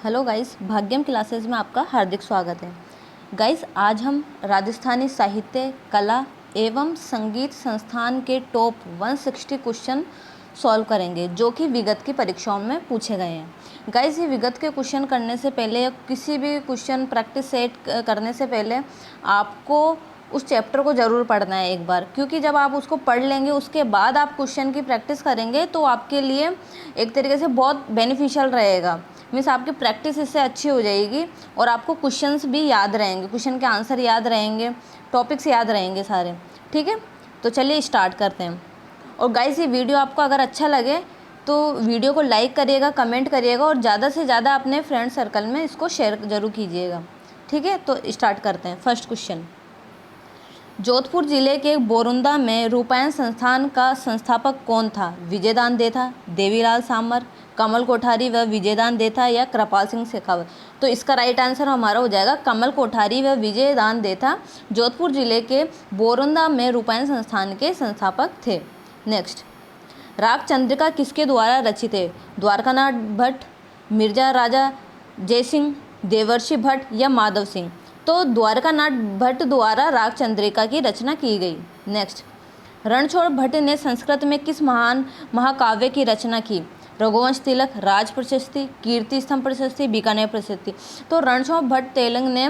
Hello guys, Bhagyam classes में आपका हार्दिक स्वागत है। गाइस, आज हम राजस्थानी साहित्य, कला एवं संगीत संस्थान के टॉप 160 क्वेश्चन सॉल्व करेंगे जो कि विगत की परीक्षाओं में पूछे गए हैं। गाइस, ये विगत के क्वेश्चन करने से पहले, किसी भी क्वेश्चन प्रैक्टिस सेट करने से पहले आपको उस चैप्टर को ज़रूर पढ़ना है एक बार, क्योंकि जब आप उसको पढ़ लेंगे उसके बाद आप क्वेश्चन की प्रैक्टिस करेंगे तो आपके लिए एक तरीके से बहुत बेनिफिशियल रहेगा। मीन्स आपकी प्रैक्टिस इससे अच्छी हो जाएगी और आपको क्वेश्चंस भी याद रहेंगे, क्वेश्चन के आंसर याद रहेंगे, टॉपिक्स याद रहेंगे सारे। ठीक है, तो चलिए स्टार्ट करते हैं। और गाइस, ये वीडियो आपको अगर अच्छा लगे तो वीडियो को लाइक करिएगा, कमेंट करिएगा और ज़्यादा से ज़्यादा अपने फ्रेंड सर्कल में इसको शेयर ज़रूर कीजिएगा। ठीक है, तो स्टार्ट करते हैं। फर्स्ट क्वेश्चन, जोधपुर जिले के बोरुंदा में रूपायन संस्थान का संस्थापक कौन था? विजयदान देथा, देवीलाल सामर, कमल कोठारी व विजयदान देथा या कृपाल सिंह शेखावत? तो इसका राइट आंसर हमारा हो जाएगा कमल कोठारी व विजयदान देथा। जोधपुर जिले के बोरुंदा में रूपायन संस्थान के संस्थापक थे। नेक्स्ट, राग चंद्रिका किसके द्वारा रचित है? द्वारकानाथ भट्ट, मिर्जा राजा जयसिंह, देवर्षि भट्ट या माधव सिंह? तो द्वारकानाथ भट्ट द्वारा राग चंद्रिका की रचना की गई। नेक्स्ट, रणछोड़ भट्ट ने संस्कृत में किस महान महाकाव्य की रचना की? रघुवंश तिलक, राज प्रशस्ति, कीर्ति स्तंभ प्रशस्ति, बीकानेर प्रशस्ति? तो रणछोड़ भट्ट तेलंग ने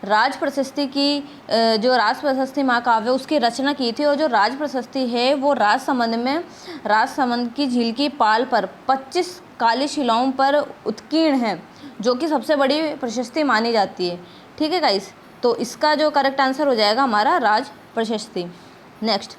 राज प्रशस्ति की, जो राज प्रशस्ति महाकाव्य उसकी रचना की थी। और जो राज प्रशस्ति है वो राजसमंद में, राजसमंद की झील की पाल पर 25 काली शिलाओं पर उत्कीर्ण है, जो कि सबसे बड़ी प्रशस्ति मानी जाती है। ठीक है गाइस, तो इसका जो करेक्ट आंसर हो जाएगा हमारा राज प्रशस्ति। नेक्स्ट,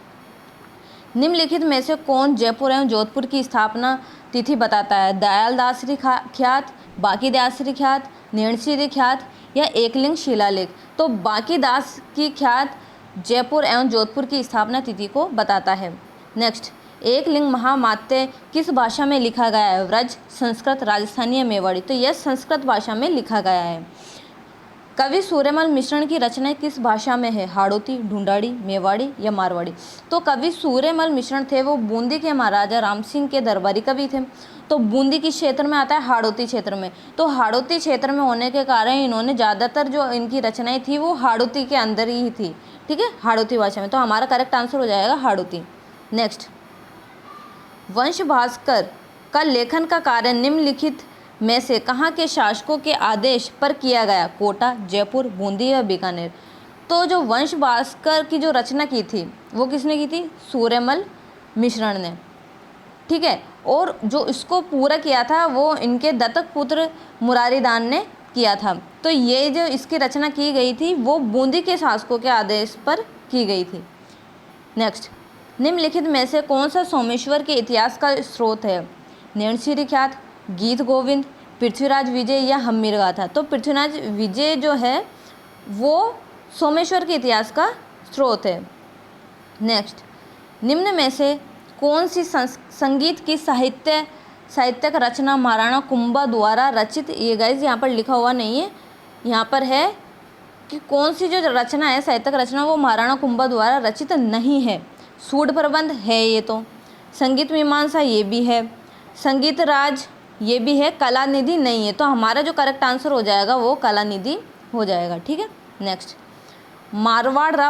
निम्नलिखित में से कौन जयपुर एवं जोधपुर की स्थापना तिथि बताता है? दयाल दास श्री ख्यात, बाकी दास श्री ख्यात, नैणसी ख्यात या एकलिंग शिलालेख? तो बाकी दास की ख्यात जयपुर एवं जोधपुर की स्थापना तिथि को बताता है। नेक्स्ट, एकलिंग महामात्य किस भाषा में लिखा गया है? व्रज, संस्कृत, राजस्थानी या मेवाड़ी? तो यह संस्कृत भाषा में लिखा गया है। कवि सूर्यमल मिश्रण की रचना किस भाषा में है? हाड़ौती, ढूंढाड़ी, मेवाड़ी या मारवाड़ी? तो कवि सूर्यमल मिश्रण थे वो बूंदी के महाराजा राम सिंह के दरबारी कवि थे। तो बूंदी किस क्षेत्र में आता है? हाड़ौती क्षेत्र में। तो हाड़ौती क्षेत्र में होने के कारण इन्होंने ज़्यादातर जो इनकी रचनाएं थी वो हाड़ौती के अंदर ही थी। ठीक है, हाड़ौती भाषा में। तो हमारा करेक्ट आंसर हो जाएगा हाड़ौती। नेक्स्ट, वंश भास्कर का लेखन का कार्य निम्नलिखित में से कहाँ के शासकों के आदेश पर किया गया? कोटा, जयपुर, बूंदी या बीकानेर? तो जो वंश भास्कर की जो रचना की थी वो किसने की थी? सूर्यमल मिश्रण ने। ठीक है, और जो इसको पूरा किया था वो इनके दत्तक पुत्र मुरारीदान ने किया था। तो ये जो इसकी रचना की गई थी वो बूंदी के शासकों के आदेश पर की गई थी। नेक्स्ट, निम्नलिखित में से कौन सा सोमेश्वर के इतिहास का स्रोत है? नैणसी ख्यात, गीत गोविंद, पृथ्वीराज विजय या हम्मीर गाथा? तो पृथ्वीराज विजय जो है वो सोमेश्वर के इतिहास का स्रोत है। नेक्स्ट, निम्न में से कौन सी संगीत की साहित्यक रचना महाराणा कुंभा द्वारा रचित? ये गाइस यहाँ पर लिखा हुआ नहीं है, यहाँ पर है कि कौन सी जो रचना है साहित्यक रचना वो महाराणा कुंभा द्वारा रचित नहीं है। सूड प्रबंध है ये, तो संगीत मीमांसा ये भी है, संगीत राज ये भी है, कला निधि नहीं है। तो हमारा जो करेक्ट आंसर हो जाएगा वो कला निधि हो जाएगा। ठीक है, नेक्स्ट, मारवाड़ रा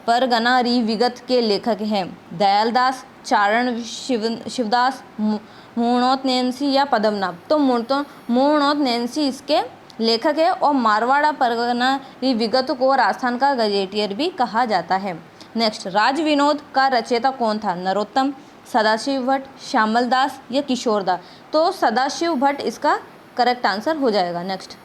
परगना री विगत के लेखक हैं? दयालदास, चारण शिवदास, मूर्णोत नैंसी या पद्मनाभ? तो मूर्णोत नैंसी इसके लेखक है। और मारवाड़ा परगना री विगत को राजस्थान का गजेटियर भी कहा जाता है। नेक्स्ट, राज विनोद का रचयिता कौन था? नरोत्तम, सदाशिव भट्ट, श्यामल दास या किशोर दास? तो सदाशिव भट्ट इसका करेक्ट आंसर हो जाएगा। नेक्स्ट,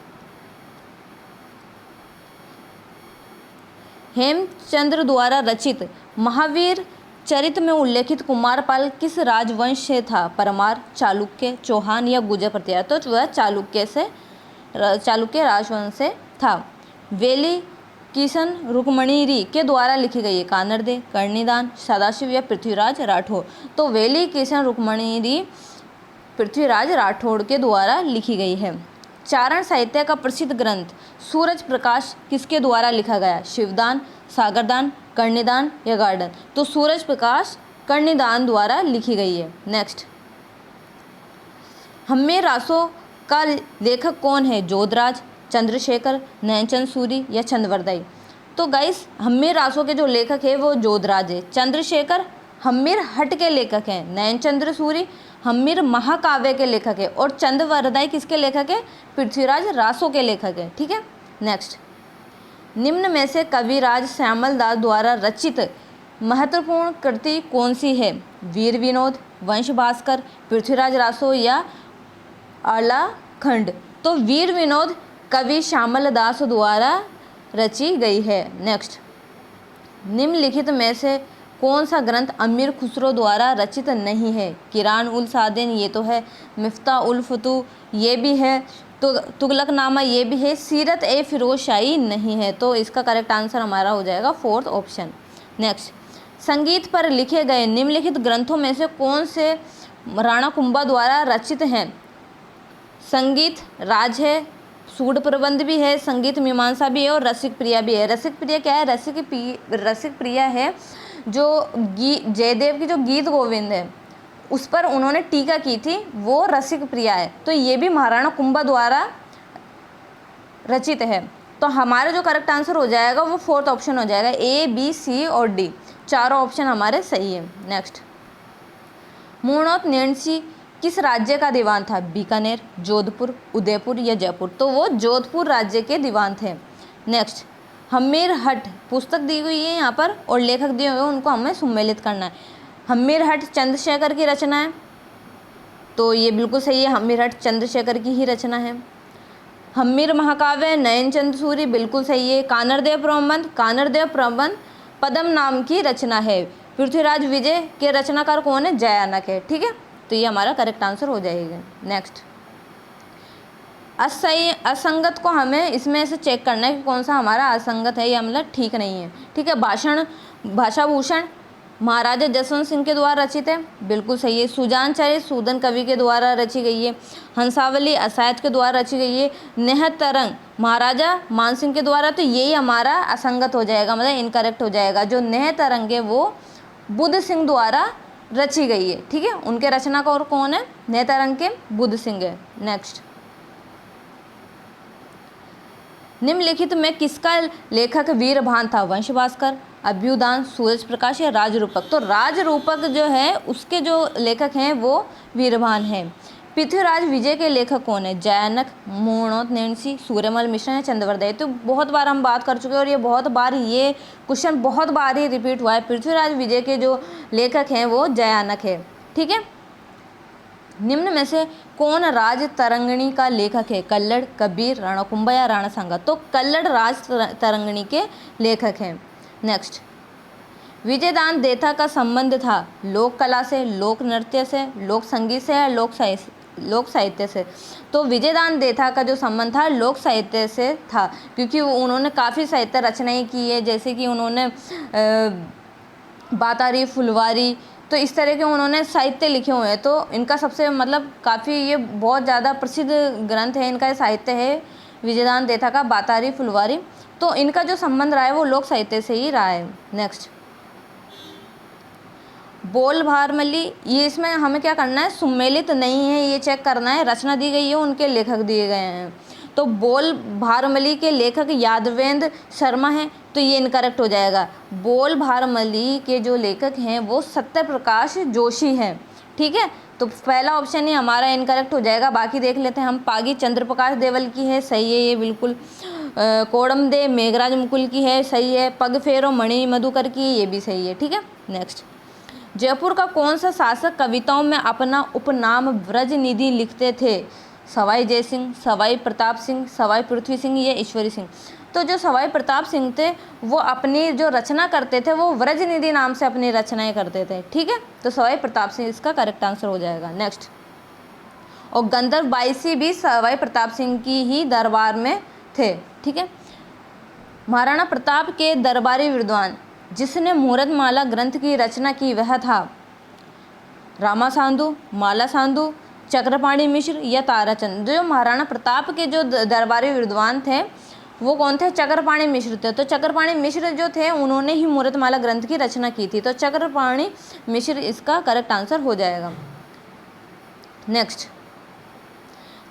हेमचंद्र द्वारा रचित महावीर चरित में उल्लेखित कुमारपाल किस राजवंश से था? परमार, चालुक्य, चौहान या गुर्जर प्रतिहार? तो वह चालुक्य राजवंश से था। वेली किशन रुक्मणी के द्वारा लिखी गई है? कानरदे, कर्णिदान, सदाशिव या पृथ्वीराज राठौड़? तो वेली किशन रुक्मणी पृथ्वीराज राठौड़ के द्वारा लिखी गई है। चारण साहित्य का प्रसिद्ध ग्रंथ सूरज प्रकाश किसके द्वारा लिखा गया? शिवदान, सागरदान, कर्णिदान या गार्डन? तो सूरज प्रकाश कर्णिदान द्वारा लिखी गई है। नेक्स्ट, हम्मे रासो का लेखक कौन है? जोधराज, चंद्रशेखर, नैनचंद सूरी या चंद्रवरदाई? तो गाइस हम्मीर रासो के जो लेखक है वो जोधराज है। चंद्रशेखर हम्मीर हट के लेखक हैं। नैनचंद्र सूरी हम्मीर महाकाव्य के लेखक है। और चंद्रवरदाई किसके लेखक है? पृथ्वीराज रासो के लेखक है। ठीक है, नेक्स्ट, निम्न में से कविराज श्यामल दास द्वारा रचित महत्वपूर्ण कृति कौन सी है? वीर विनोद, वंश भास्कर, पृथ्वीराज रासो या आलाखंड? तो वीर विनोद कवि श्यामल दास द्वारा रची गई है। नेक्स्ट, निम्नलिखित में से कौन सा ग्रंथ अमीर खुसरो द्वारा रचित नहीं है? किरान उल सादिन ये तो है, मिफ्ता उल फतू ये भी है, तो तुगलकनामा ये भी है, सीरत ए फिरोज शाही नहीं है। तो इसका करेक्ट आंसर हमारा हो जाएगा फोर्थ ऑप्शन। नेक्स्ट, संगीत पर लिखे गए निम्नलिखित ग्रंथों में से कौन से राणा कुंभा द्वारा रचित हैं? संगीत राज है, सूड प्रबंध भी है, संगीत मीमांसा भी है और रसिक प्रिया भी है। रसिक प्रिया क्या है? रसिक प्रिया है जो जयदेव की जो गीत गोविंद है उस पर उन्होंने टीका की थी, वो रसिक प्रिया है। तो ये भी महाराणा कुंभा द्वारा रचित है। तो हमारा जो करेक्ट आंसर हो जाएगा वो फोर्थ ऑप्शन हो जाएगा, ए बी सी और डी, चारों ऑप्शन हमारे सही है। नेक्स्ट, मूर्णोत नेणसी किस राज्य का दीवान था? बीकानेर, जोधपुर, उदयपुर या जयपुर? तो वो जोधपुर राज्य के दीवान थे। नेक्स्ट, हम्मीर हट पुस्तक दी हुई है यहाँ पर और लेखक दिए हुए हैं, उनको हमें सम्मिलित करना है। हम्मीर हट चंद्रशेखर की रचना है, तो ये बिल्कुल सही है, हम्मीर हट चंद्रशेखर की ही रचना है। हम्मीर महाकाव्य नयनचंद सूरी बिल्कुल सही है। कानरदेव प्रबंध पद्म नाम की रचना है। पृथ्वीराज विजय के रचनाकार कौन है? जयानक है। ठीक है, तो ये हमारा करेक्ट आंसर हो जाएगा। नेक्स्ट, असंगत को हमें इसमें से चेक करना है कि कौन सा हमारा असंगत है या मतलब ठीक नहीं है। ठीक है, भाषाभूषण महाराजा जसवंत सिंह के द्वारा रचित है, बिल्कुल सही है। सुजान चरित सूदन कवि के द्वारा रची गई है। हंसावली असायत के द्वारा रची गई है। नेह तरंग महाराजा मान सिंह के द्वारा, तो यही हमारा असंगत हो जाएगा, मतलब इनकरेक्ट हो जाएगा। जो नेह तरंग है वो बुद्ध सिंह द्वारा रची गई है। ठीक है, उनके रचनाकार कौन है? नेह तरंग के बुद्ध सिंह है। नेक्स्ट, निम्नलिखित में किसका लेखक वीरभान था? वंश भास्कर, अभ्युदान, सूरज प्रकाश या राजरूपक? तो राजरूपक जो है उसके जो लेखक हैं वो वीरभान हैं। पृथ्वीराज विजय के लेखक कौन है? जयानक, मूर्णोत नेणसी, सूर्यमल मिश्र या चंद्रवरदाई? तो बहुत बार हम बात कर चुके हैं और ये क्वेश्चन बहुत बार ही रिपीट हुआ है। पृथ्वीराज विजय के जो लेखक हैं वो जयानक है। ठीक है, निम्न में से कौन राज तरंगिणी का लेखक है? कल्लड़, कबीर, राणा कुंभा या राणा सांगा? तो कल्लड़ राज तरंगिणी के लेखक हैं। नेक्स्ट, विजयदान देथा का संबंध था लोक कला से, लोक नृत्य से, लोक संगीत से या लोक साहित्य से? तो विजयदान देथा का जो संबंध था लोक साहित्य से था, क्योंकि उन्होंने काफ़ी साहित्य रचनाएं की है, जैसे कि उन्होंने बातारी, फुलवारी, तो इस तरह के उन्होंने साहित्य लिखे हुए हैं। तो इनका सबसे मतलब काफ़ी ये बहुत ज़्यादा प्रसिद्ध ग्रंथ है, इनका साहित्य है विजयदान देथा का बातारी, फुलवारी। तो इनका जो संबंध रहा है वो लोक साहित्य से ही रहा है। नेक्स्ट, बोल भारमली, ये इसमें हमें क्या करना है? सम्मिलित नहीं है, ये चेक करना है। रचना दी गई है, उनके लेखक दिए गए हैं। तो बोल भारमली के लेखक यादवेंद्र शर्मा हैं, तो ये इनकरेक्ट हो जाएगा। बोल भारमली के जो लेखक हैं वो सत्यप्रकाश जोशी हैं। ठीक है, तो पहला ऑप्शन ही हमारा इनकरेक्ट हो जाएगा। बाकी देख लेते हैं हम। पागी चंद्रप्रकाश देवल की है, सही है ये बिल्कुल। कोड़म दे मेघराज मुकुल की है, सही है। पग फेरो मणि मधुकर की, ये भी सही है। ठीक है, नेक्स्ट, जयपुर का कौन सा शासक कविताओं में अपना उपनाम व्रजनिधि लिखते थे? सवाई जयसिंह, सवाई प्रताप सिंह, सवाई पृथ्वी सिंह या ईश्वरी सिंह? तो जो सवाई प्रताप सिंह थे वो अपनी जो रचना करते थे वो व्रजनिधि नाम से अपनी रचनाएं करते थे। ठीक है, तो सवाई प्रताप सिंह इसका करेक्ट आंसर हो जाएगा। नेक्स्ट, और गंधर्व बाईसी भी सवाई प्रताप सिंह की ही दरबार में थे। ठीक है, महाराणा प्रताप के दरबारी विद्वान जिसने मुहूर्तमाला ग्रंथ की रचना की वह था रामा साधु, माला साधु, चक्रपाणी मिश्र या ताराचंद? जो महाराणा प्रताप के जो दरबारी विद्वान थे वो कौन थे? चक्रपाणी मिश्र थे। तो चक्रपाणी मिश्र जो थे उन्होंने ही मुहूर्तमाला ग्रंथ की रचना की थी, तो चक्रपाणी मिश्र इसका करेक्ट आंसर हो जाएगा। नेक्स्ट,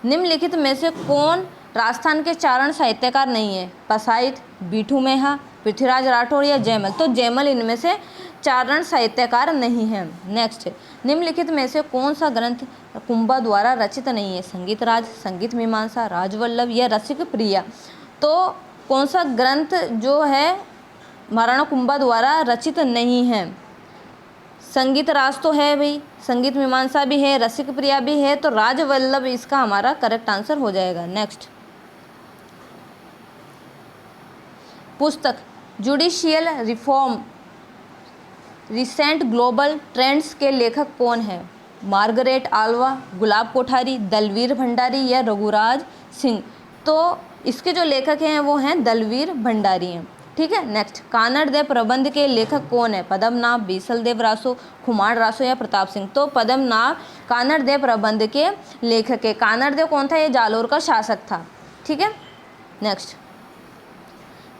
निम्नलिखित में से कौन राजस्थान के चारण साहित्यकार नहीं है? पसायत, बीठू मेहा, पृथ्वीराज राठौड़ या जयमल? तो जयमल इनमें से चारण साहित्यकार नहीं है। नेक्स्ट, निम्नलिखित में से कौन सा ग्रंथ कुंभा द्वारा रचित नहीं है? संगीत राज, संगीत मीमांसा, राजवल्लभ या रसिक प्रिया? तो कौन सा ग्रंथ जो है महाराणा कुंभा द्वारा रचित नहीं है? संगीत राज तो है भाई, संगीत मीमांसा भी है, रसिक प्रिया भी है, तो राजवल्लभ इसका हमारा करेक्ट आंसर हो जाएगा। नेक्स्ट, पुस्तक judicial reform recent global trends के लेखक कौन है? मार्गरेट आल्वा, गुलाब कोठारी, दलवीर भंडारी या रघुराज सिंह? तो इसके जो लेखक हैं वो हैं दलवीर भंडारी हैं। ठीक है। नेक्स्ट, कानड़ देव प्रबंध के लेखक कौन है? पद्मनाभ, बीसल देव रासो, खुमार रासो या प्रताप सिंह? तो पद्मनाभ कानड़ देव प्रबंध के लेखक है। कानड़ देव कौन था? ये जालोर का शासक था। ठीक है। नेक्स्ट,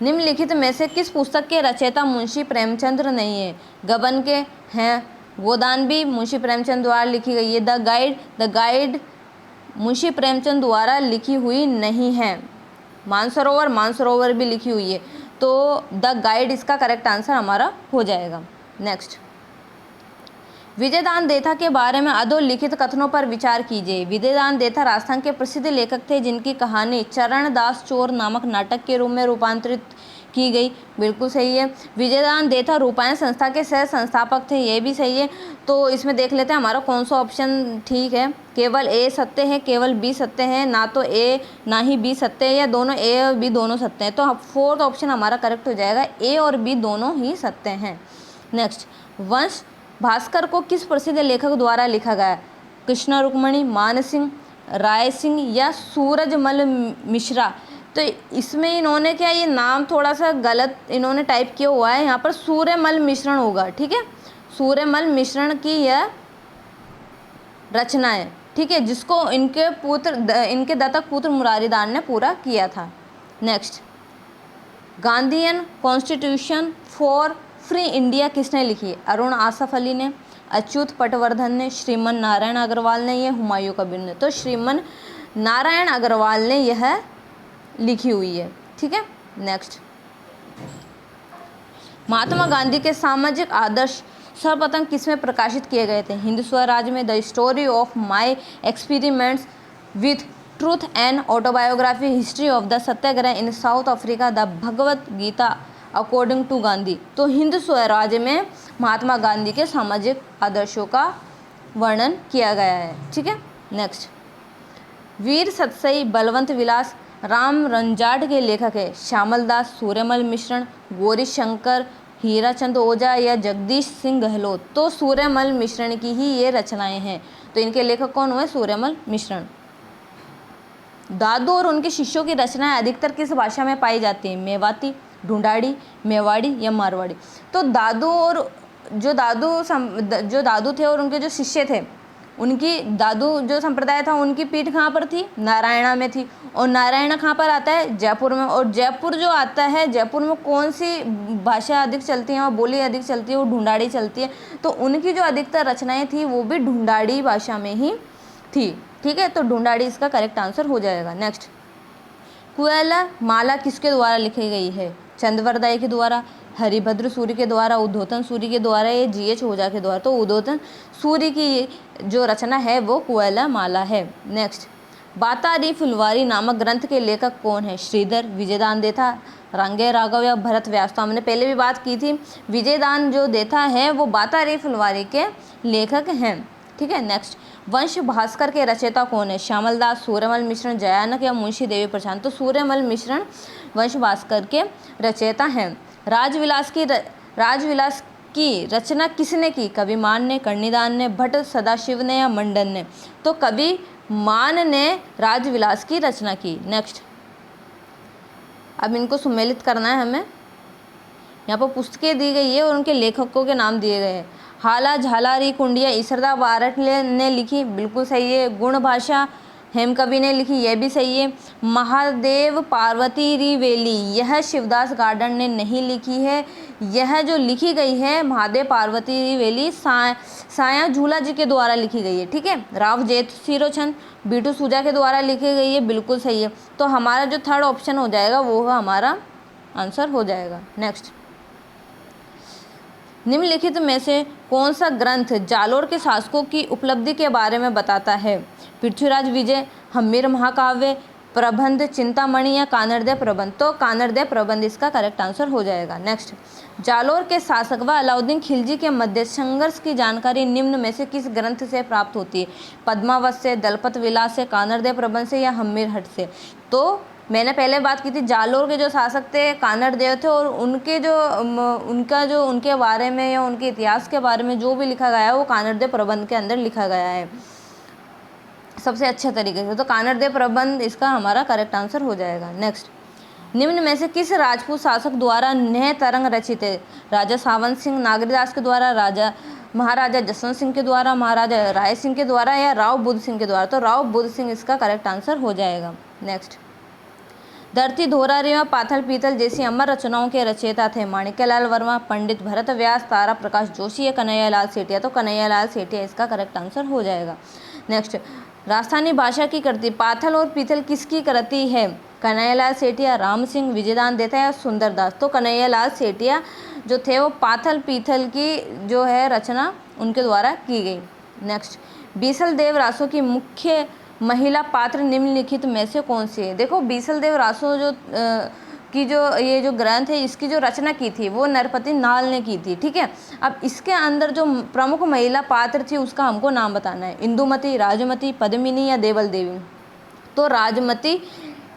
निम्नलिखित में से किस पुस्तक के रचयिता मुंशी प्रेमचंद्र नहीं है? गबन के हैं, गोदान भी मुंशी प्रेमचंद द्वारा लिखी गई है। द गाइड मुंशी प्रेमचंद द्वारा लिखी हुई नहीं है। मानसरोवर भी लिखी हुई है। तो द गाइड इसका करेक्ट आंसर हमारा हो जाएगा। नेक्स्ट, विजयदान देथा के बारे में अधोलिखित कथनों पर विचार कीजिए। विजयदान देथा राजस्थान के प्रसिद्ध लेखक थे जिनकी कहानी चरणदास चोर नामक नाटक के रूप में रूपांतरित की गई। बिल्कुल सही है। विजयदान देथा रूपायन संस्था के सह संस्थापक थे, ये भी सही है। तो इसमें देख लेते हैं हमारा कौन सा ऑप्शन ठीक है। केवल ए सत्य है, केवल बी सत्य है, ना तो ए ना ही बी सत्य है, या दोनों ए और बी दोनों सत्य हैं। तो फोर्थ ऑप्शन हमारा करेक्ट हो जाएगा, ए और बी दोनों ही सत्य हैं। नेक्स्ट, वंश भास्कर को किस प्रसिद्ध लेखक द्वारा लिखा गया? कृष्ण रुक्मणी, मान सिंह, राय सिंह या सूरजमल मिश्रा? तो इसमें इन्होंने क्या, ये नाम थोड़ा सा गलत इन्होंने टाइप किया हुआ है, यहाँ पर सूर्यमल मिश्रण होगा। ठीक है, सूर्यमल मिश्रण की यह रचना है। ठीक है, जिसको इनके दत्तक पुत्र मुरारीदास ने पूरा किया था। Next, Gandhian constitution for free India किसने लिखी है? अरुण आसफ अली ने, अच्युत पटवर्धन ने, श्रीमन नारायण अग्रवाल ने या हुमायूं कबीर ने? तो श्रीमन नारायण अग्रवाल ने यह लिखी हुई है। ठीक है। नेक्स्ट, महात्मा गांधी के सामाजिक आदर्श सर्वप्रथम किसमें प्रकाशित किए गए थे? हिंद स्वराज में, the story of my experiments with truth and autobiography, history of the Satyagraha in South Africa, the Bhagavad Gita according to Gandhi? तो हिंद स्वराज में महात्मा गांधी के सामाजिक आदर्शों का वर्णन किया गया है। ठीक है। नेक्स्ट, वीर सतसई बलवंत विलास राम रंजाट के लेखक है? श्यामल दास, सूर्यमल मिश्रण, गौरी शंकर, हीराचंद ओझा या जगदीश सिंह गहलोत? तो सूर्यमल मिश्रण की ही ये रचनाएं हैं। तो इनके लेखक कौन हुए? सूर्यमल मिश्रण। दादू और उनके शिष्यों की रचनाएं अधिकतर किस भाषा में पाई जाती हैं? मेवाती, ढूंढाड़ी, मेवाड़ी या मारवाड़ी? तो जो दादू थे और उनके जो शिष्य थे, उनकी दादू जो संप्रदाय था उनकी पीठ कहाँ पर थी? नारायणा में थी। और नारायणा कहाँ पर आता है? जयपुर में। और जयपुर जो आता है, जयपुर में कौन सी भाषा अधिक चलती है और बोली अधिक चलती है? वो ढूंढाड़ी चलती है। तो उनकी जो अधिकतर रचनाएं थी वो भी ढूंढाड़ी भाषा में ही थी। ठीक है, तो ढूंढाड़ी इसका करेक्ट आंसर हो जाएगा। नेक्स्ट, कुएला माला किसके द्वारा लिखी गई है? चंद्रवरदाई के द्वारा, हरिभद्र सूरी के द्वारा, उद्धोतन सूरी के द्वारा या जी.एच. ओझा के द्वारा? तो उद्धोतन सूरी की जो रचना है वो कुएला माला है। नेक्स्ट, बातारी फुलवारी नामक ग्रंथ के लेखक कौन है? श्रीधर, विजयदान देथा, रंगे राघव या भरत व्यास? तो हमने पहले भी बात की थी, विजयदान जो देथा है वो बातारी फुलवारी के लेखक हैं। ठीक है। नेक्स्ट, वंश भास्कर के रचयिता कौन है? श्यामल दास, सूर्यमल मिश्रण, जयानक या मुंशी देवी प्रसाद? तो सूर्यमल मिश्रण वंश भास्कर के रचयिता हैं। राजविलास की रचना किसने की? कवि मान ने, कर्णिदान ने, भट्ट सदाशिव ने या मंडन ने? तो कवि मान ने राजविलास की रचना की। नेक्स्ट, अब इनको सुमेलित करना है हमें। यहाँ पर पुस्तकें दी गई है और उनके लेखकों के नाम दिए गए हैं। हाला झालारी कुंडिया ईसरदा बारट ने लिखी, बिल्कुल सही है। गुण भाषा हेम कवि ने लिखी, यह भी सही है। महादेव पार्वती रिवेली, यह शिवदास गार्डन ने नहीं लिखी है। यह जो लिखी गई है महादेव पार्वती रिवेली साया झूला जी के द्वारा लिखी गई है, ठीक है। राव जेठ सिरोचन बीटू सूजा के द्वारा लिखी गई है, बिल्कुल सही है। तो हमारा जो थर्ड ऑप्शन हो जाएगा वो हमारा आंसर हो जाएगा। नेक्स्ट, निम्नलिखित में से कौन सा ग्रंथ जालोर के शासकों की उपलब्धि के बारे में बताता है? पृथ्वीराज विजय, हम्मीर महाकाव्य, प्रबंध चिंतामणि या कानरदेव प्रबंध? तो कानरदेव प्रबंध इसका करेक्ट आंसर हो जाएगा। नेक्स्ट, जालोर के शासक व अलाउद्दीन खिलजी के मध्य संघर्ष की जानकारी निम्न में से किस ग्रंथ से प्राप्त होती है? पद्मावत से, दलपत विलास से, कानरदेव प्रबंध से या हम्मीर हट से? तो मैंने पहले बात की थी, जालोर के जो शासक थे कानरदेव थे, और उनके बारे में या उनके इतिहास के बारे में जो भी लिखा गया है वो कानरदेव प्रबंध के अंदर लिखा गया है सबसे अच्छे तरीके से। तो कानरदेव प्रबंध इसका हमारा करेक्ट आंसर हो जाएगा। नेक्स्ट, निम्न में से किस राजपूत शासक द्वारा नह तरंग रचित है? राजा सावंत सिंह नागरीदास के द्वारा, महाराजा जसवंत सिंह के द्वारा, महाराजा राय सिंह के द्वारा या राव बुद्ध सिंह के द्वारा? तो राव बुद्ध सिंह इसका करेक्ट आंसर हो जाएगा। नेक्स्ट, धरती धोरा रेवा पाथल पीतल जैसी अमर रचनाओं के रचयिता थे? माणिक्यलाल वर्मा, पंडित भरत व्यास, तारा प्रकाश जोशी या कन्हैयालाल सेठिया? तो कन्हैयालाल सेठिया इसका करेक्ट आंसर हो जाएगा। नेक्स्ट, राजस्थानी भाषा की कृति पाथल और पीतल किसकी कृति है? कन्हैयालाल सेठिया, राम सिंह, विजयदान देता या सुंदरदास? तो कन्हैयालाल सेठिया जो थे वो पाथल पीतल की जो है रचना उनके द्वारा की गई। नेक्स्ट, बीसल देव रासो की मुख्य महिला पात्र निम्नलिखित में से कौन सी है? देखो, बीसल देव रासो ये जो ग्रंथ है इसकी जो रचना की थी वो नरपति नाल ने की थी, ठीक है। अब इसके अंदर जो प्रमुख महिला पात्र थी उसका हमको नाम बताना है। इंदुमती, राजमती, पद्मिनी या देवल देवी? तो राजमती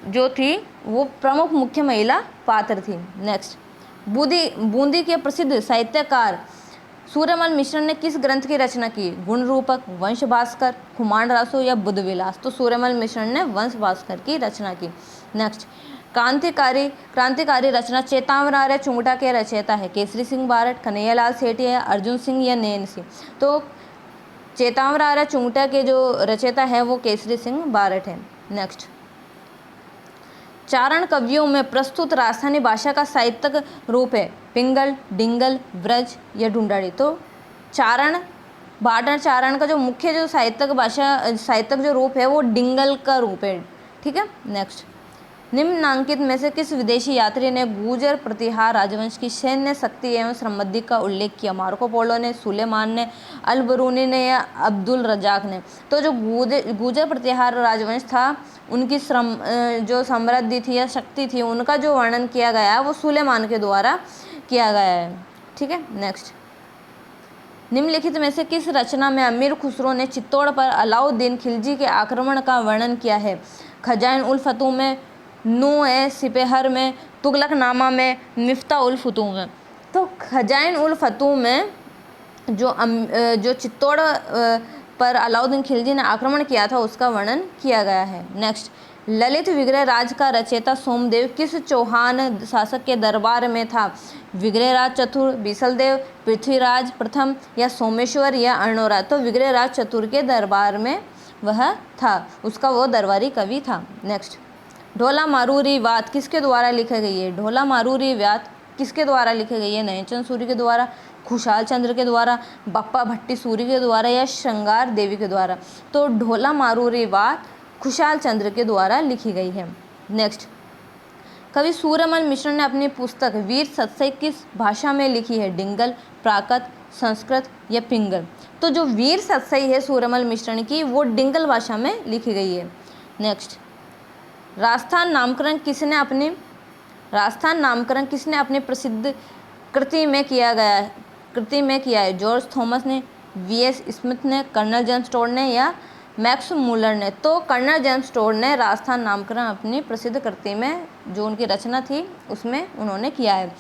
जो थी वो प्रमुख मुख्य महिला पात्र थी। नेक्स्ट, बूंदी के प्रसिद्ध साहित्यकार सूर्यमल मिश्र ने किस ग्रंथ की रचना की? गुण रूपक, वंश भास्कर, खुमान रासो या बुद्ध विलास? तो सूर्यमल मिश्र ने वंश भास्कर की रचना की। नेक्स्ट, क्रांतिकारी रचना चेतावनार्य चुंगटा के रचयिता है? केसरी सिंह बारट, कन्हैयालाल सेठिया या अर्जुन सिंह या नैन सिंह? तो चेतावनार्य चुंगटा के जो रचयिता है वो केसरी सिंह बारट है। नेक्स्ट, चारण कवियों में प्रस्तुत राजस्थानी भाषा का साहित्यिक रूप है? पिंगल, डिंगल, ब्रज या ढूंढाड़ी? तो चारण का जो मुख्य जो साहित्यिक जो रूप है वो डिंगल का रूप है, ठीक है। नेक्स्ट, निम्नांकित में से किस विदेशी यात्री ने गुर्जर प्रतिहार राजवंश की सैन्य शक्ति एवं समृद्धि का उल्लेख किया? मार्को पोलो ने, सुलेमान ने, अल बरूनी ने या अब्दुल रजाक ने? तो जो गुर्जर प्रतिहार राजवंश था उनकी जो समृद्धि थी या शक्ति थी उनका जो वर्णन किया गया है वो सुलेमान के द्वारा किया गया है, ठीक है। नेक्स्ट, निम्नलिखित में से किस रचना में अमीर खुसरो ने चित्तौड़ पर अलाउद्दीन खिलजी के आक्रमण का वर्णन किया है? खजाइन उल फतूह में, नूए सिपहर में, तुगलकनामा में, मिफ्ता उल फतूह में? तो खजाइन उल फतूह में जो चित्तौड़ पर अलाउद्दीन खिलजी ने आक्रमण किया था उसका वर्णन किया गया है। नेक्स्ट, ललित विग्रह राज का रचयिता सोमदेव किस चौहान शासक के दरबार में था? विग्रहराज चतुर, बीसलदेव, पृथ्वीराज प्रथम या सोमेश्वर या अर्णोराज? तो विग्रहराज चतुर के दरबार में वह था, उसका वो दरबारी कवि था। नेक्स्ट, ढोला मारूरी वात किसके द्वारा लिखी गई है? ढोला मारूरी वात किसके द्वारा लिखी गई है? नयनचंद सूर्य के द्वारा, खुशाल चंद्र के द्वारा, बप्पा भट्टी सूर्य के द्वारा या श्रृंगार देवी के द्वारा? तो ढोला मारूरी वात खुशाल चंद्र के द्वारा लिखी गई है। नेक्स्ट, कवि सूर्यमल मिश्र ने अपनी पुस्तक वीर सत्सई किस भाषा में लिखी है? डिंगल, प्राकृत, संस्कृत या पिंगल? तो जो वीर सत्सई है सूर्यमल मिश्र की वो डिंगल भाषा में लिखी गई है। नेक्स्ट, राजस्थान नामकरण किसने अपनी प्रसिद्ध कृति में किया है? जॉर्ज थॉमस ने, वीएस स्मिथ ने, कर्नल जेम्स टोड ने या मैक्स मूलर ने? तो कर्नल जेम्स टोड ने राजस्थान नामकरण अपनी प्रसिद्ध कृति में जो उनकी रचना थी उसमें उन्होंने किया है।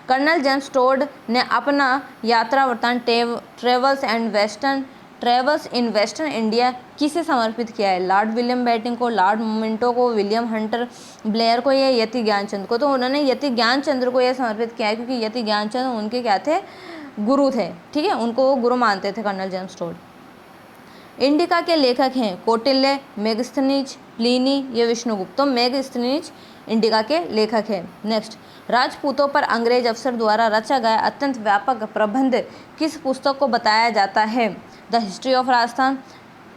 कर्नल जेम्स टोड ने अपना यात्रा वृत्तांत ट्रेवल्स इन वेस्टर्न इंडिया किसे समर्पित किया है? लॉर्ड विलियम बेटिंग को, लॉर्ड मिंटो को, विलियम हंटर ब्लेयर को या यति ज्ञानचंद को? तो उन्होंने यति ज्ञानचंद्र को यह समर्पित किया है क्योंकि यति ज्ञानचंद उनके क्या थे? गुरु थे, ठीक है, उनको वो गुरु मानते थे कर्नल जेम्स टोड। इंडिका के लेखक हैं कौटिल्य, मेगस्थनीज, प्लिनी या विष्णुगुप्त। तो मेगस्थनीज इंडिका के लेखक हैं। नेक्स्ट, राजपूतों पर अंग्रेज अफसर द्वारा रचा गया अत्यंत व्यापक प्रबंध किस पुस्तक को बताया जाता है? The history of Rajasthan,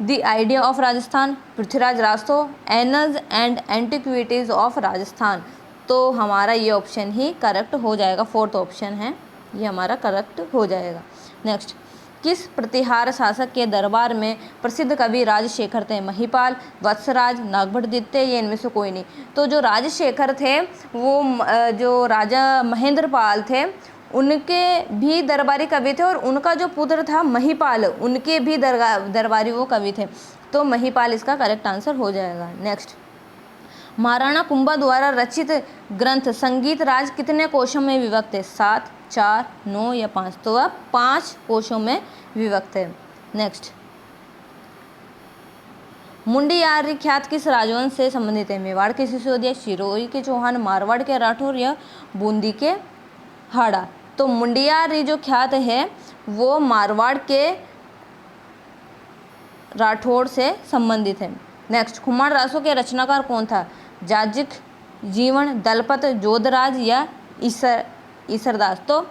the idea of Rajasthan, Prithviraj Raso, annuls and antiquities of Rajasthan. तो हमारा ये ऑप्शन ही करेक्ट हो जाएगा, फोर्थ ऑप्शन है ये हमारा करेक्ट हो जाएगा। नेक्स्ट, किस प्रतिहार शासक के दरबार में प्रसिद्ध कवि राजशेखर थे? महिपाल, वत्सराज, नागभट्टदित्य, ये इनमें से कोई नहीं। तो जो राजशेखर थे वो जो राजा महेंद्रपाल थे उनके भी दरबारी कवि थे, और उनका जो पुत्र था महिपाल उनके भी दरबारी वो कवि थे। तो महिपाल इसका करेक्ट आंसर हो जाएगा। नेक्स्ट, महाराणा कुंभा द्वारा रचित ग्रंथ संगीत राज कितने कोशों में विभक्त है? 7, 4, 9 या 5? तो वह 5 कोशों में विभक्त है। नेक्स्ट, मुंडी आर्य ख्यात किस राजवंश से संबंधित है? मेवाड़ के सिसोदिया, सिरोही के चौहान, मारवाड़ के राठौर या बूंदी के हाड़ा? तो मुंडियारी जो ख्यात है वो मारवाड़ के राठौड़ से संबंधित है। नेक्स्ट, खुम्माण रासों के रचनाकार कौन था? जाजिक, जीवन, दलपत, जोधराज या ईसरदास? तो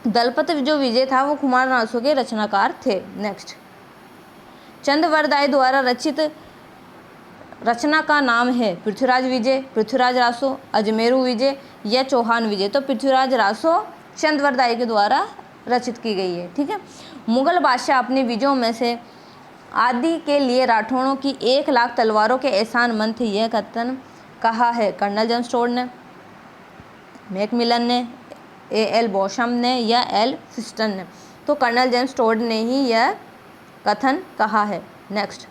दलपत जो विजय था वो खुम्माण रासों के रचनाकार थे। नेक्स्ट, चंद्रवरदाई द्वारा रचित रचना का नाम है? पृथ्वीराज विजय, पृथ्वीराज रासो, अजमेरू विजय या चौहान विजय? तो पृथ्वीराज रासो चंद्रवरदाई के द्वारा रचित की गई है। ठीक है। मुगल बादशाह अपने विजयों में से आदि के लिए राठौड़ों की 1 लाख तलवारों के एहसानमंद थे, यह कथन कहा है? कर्नल जेम्स टोड ने, मैकमिलन ने, एल बॉशम ने या एल फिस्टन ने? तो कर्नल जेम्स टोड ने ही यह कथन कहा है। नेक्स्ट,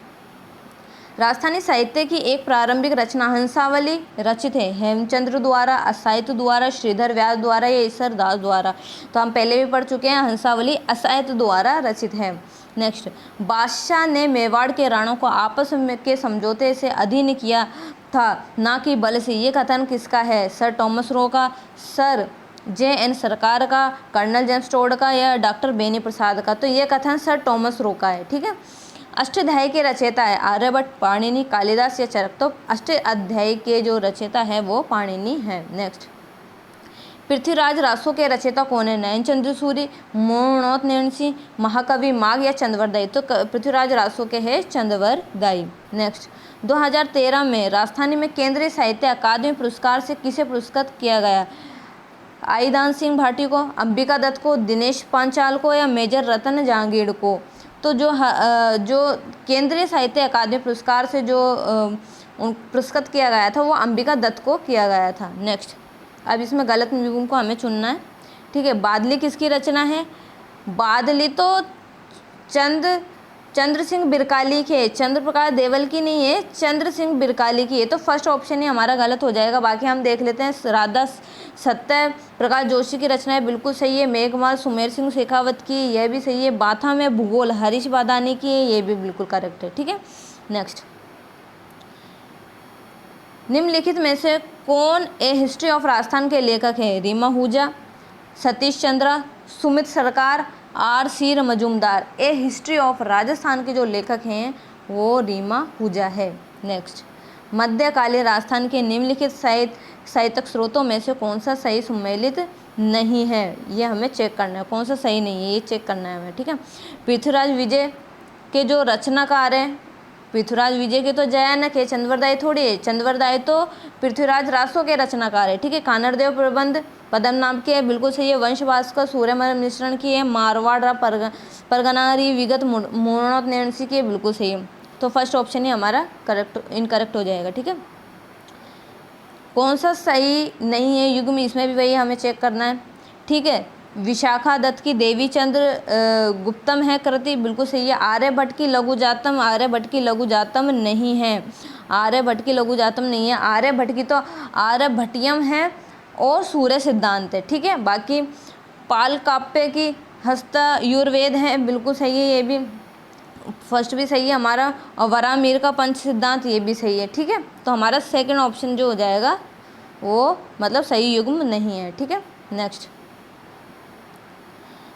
राजस्थानी साहित्य की एक प्रारंभिक रचना हंसावली रचित है? हेमचंद्र द्वारा, असाहित्य द्वारा, श्रीधर व्यास द्वारा या ईसरदास द्वारा? तो हम पहले भी पढ़ चुके हैं, हंसावली असाहित्य द्वारा रचित है। नेक्स्ट, बादशाह ने मेवाड़ के राणों को आपस में के समझौते से अधीन किया था, ना कि बल से, ये कथन किसका है? सर टॉमस रो का, सर जे.एन. सरकार का, कर्नल जेम्स टोड का या डॉक्टर बेनी प्रसाद का? तो ये कथन सर टॉमस रो का है। ठीक है। अष्टाध्यायी के रचयिता है? आर्यभट्ट, पाणिनि, कालिदास या चरक? तो अष्टाध्यायी के जो रचयिता है वो पाणिनि है। नेक्स्ट, पृथ्वीराज रासो के रचयिता कौन है? नयनचंद्र सूरी, मोहनोत नैणसी, महाकवि माघ या चंद्रवरदाई? तो पृथ्वीराज रासो के है चंद्रवरदाई। नेक्स्ट, 2013 में राजस्थानी में केंद्रीय साहित्य अकादमी पुरस्कार से किसे पुरस्कृत किया गया? आईदान सिंह भाटी को, अंबिका दत्त को, दिनेश पांचाल को या मेजर रतन जहांगीर को? तो जो केंद्रीय साहित्य अकादमी पुरस्कार से जो पुरस्कृत किया गया था वो अंबिका दत्त को किया गया था। नेक्स्ट, अब इसमें गलत निगम को हमें चुनना है। ठीक है। बादली किसकी रचना है? बादली तो चंद्र सिंह बिरकाली की है, चंद्र प्रकाश देवल की नहीं है, चंद्र सिंह बिरकाली की है। तो फर्स्ट ऑप्शन ही हमारा गलत हो जाएगा। बाकी हम देख लेते हैं। राधा सत्य प्रकाश जोशी की रचना है, बिल्कुल सही है। मेघमाल सुमेर सिंह शेखावत की, यह भी सही है। बाथा में भूगोल हरीश बादानी की है, ये भी बिल्कुल करेक्ट है। ठीक है। नेक्स्ट, निम्नलिखित में से कौन ए हिस्ट्री ऑफ राजस्थान के लेखक है? Reema हुजा, Satish Chandra, Sumit Sarkar, R C Majumdar? A history of Rajasthan के जो लेखक हैं वो रीमा हुजा है। नेक्स्ट, मध्यकालीन राजस्थान के निम्नलिखित साहित्यिक स्रोतों में से कौन सा सही सम्मिलित नहीं है? ये हमें चेक करना है, कौन सा सही नहीं है ये चेक करना है हमें। ठीक है। पृथ्वीराज विजय के जो रचनाकार हैं, पृथ्वीराज विजय के तो जयानक है, चंद्रवरदाई थोड़ी है। चंद्रवरदाई तो पृथ्वीराज रासो के रचनाकार है। ठीक है। कानड़देव प्रबंध पदम नाम के है, बिल्कुल सही है। वंश भास्कर सूर्यमल मिश्रण की है। मारवाड़ परगनारी विगत मोहनोत नैणसी की है, बिल्कुल सही है। तो फर्स्ट ऑप्शन ही हमारा इनकरेक्ट हो जाएगा। ठीक है। कौन सा सही नहीं है युग्म, इसमें भी वही हमें चेक करना है। ठीक है। विशाखा दत्त की देवी चंद्र गुप्तम है कृति, बिल्कुल सही है। आर्यभट्ट की लघु जातम, आर्यभट्ट की लघु जातम नहीं है, आर्यभट्ट की लघु जातम नहीं है। आर्यभट्ट की तो आर्यभट्टियम है और सूर्य सिद्धांत है। ठीक है। बाकी पाल काप्य की हस्तयुर्वेद है, बिल्कुल सही है, ये भी फर्स्ट भी सही है हमारा। और वरामीर का पंच सिद्धांत, ये भी सही है। ठीक है। तो हमारा सेकंड ऑप्शन जो हो जाएगा वो मतलब सही युग्म नहीं है। ठीक है। नेक्स्ट,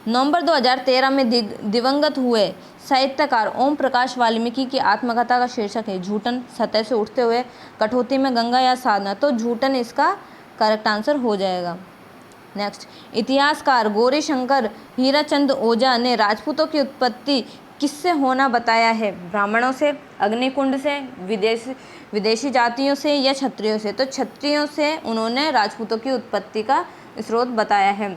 नवंबर 2013 में दिवंगत हुए साहित्यकार ओम प्रकाश वाल्मीकि की आत्मकथा का शीर्षक है झूठन, सतह से उठते हुए, कठौती में गंगा या साधना। तो झूठन इसका करेक्ट आंसर हो जाएगा। नेक्स्ट, इतिहासकार गौरीशंकर हीराचंद ओझा ने राजपूतों की उत्पत्ति किससे होना बताया है? ब्राह्मणों से, अग्निकुंड से, विदेशी जातियों से या क्षत्रियों से? तो क्षत्रियों से उन्होंने राजपूतों की उत्पत्ति का स्रोत बताया है।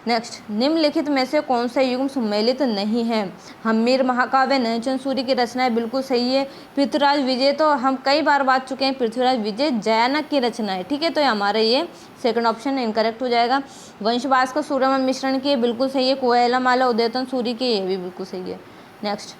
नेक्स्ट, निम्नलिखित में से कौन सा युग सम्मिलित नहीं है? हम्मीर महाकाव्य नैनचंद सूरी की रचना है, बिल्कुल सही है। पृथ्वीराज विजय तो हम कई बार बात चुके हैं, पृथ्वीराज विजय जयानक की रचना है, ठीक है। तो हमारा ये सेकंड ऑप्शन इनकरेक्ट हो जाएगा। वंशवास का सूर्यमय मिश्रण की, बिल्कुल सही है। कोयला माला उदयतन सूरी की, ये भी बिल्कुल सही है। नेक्स्ट,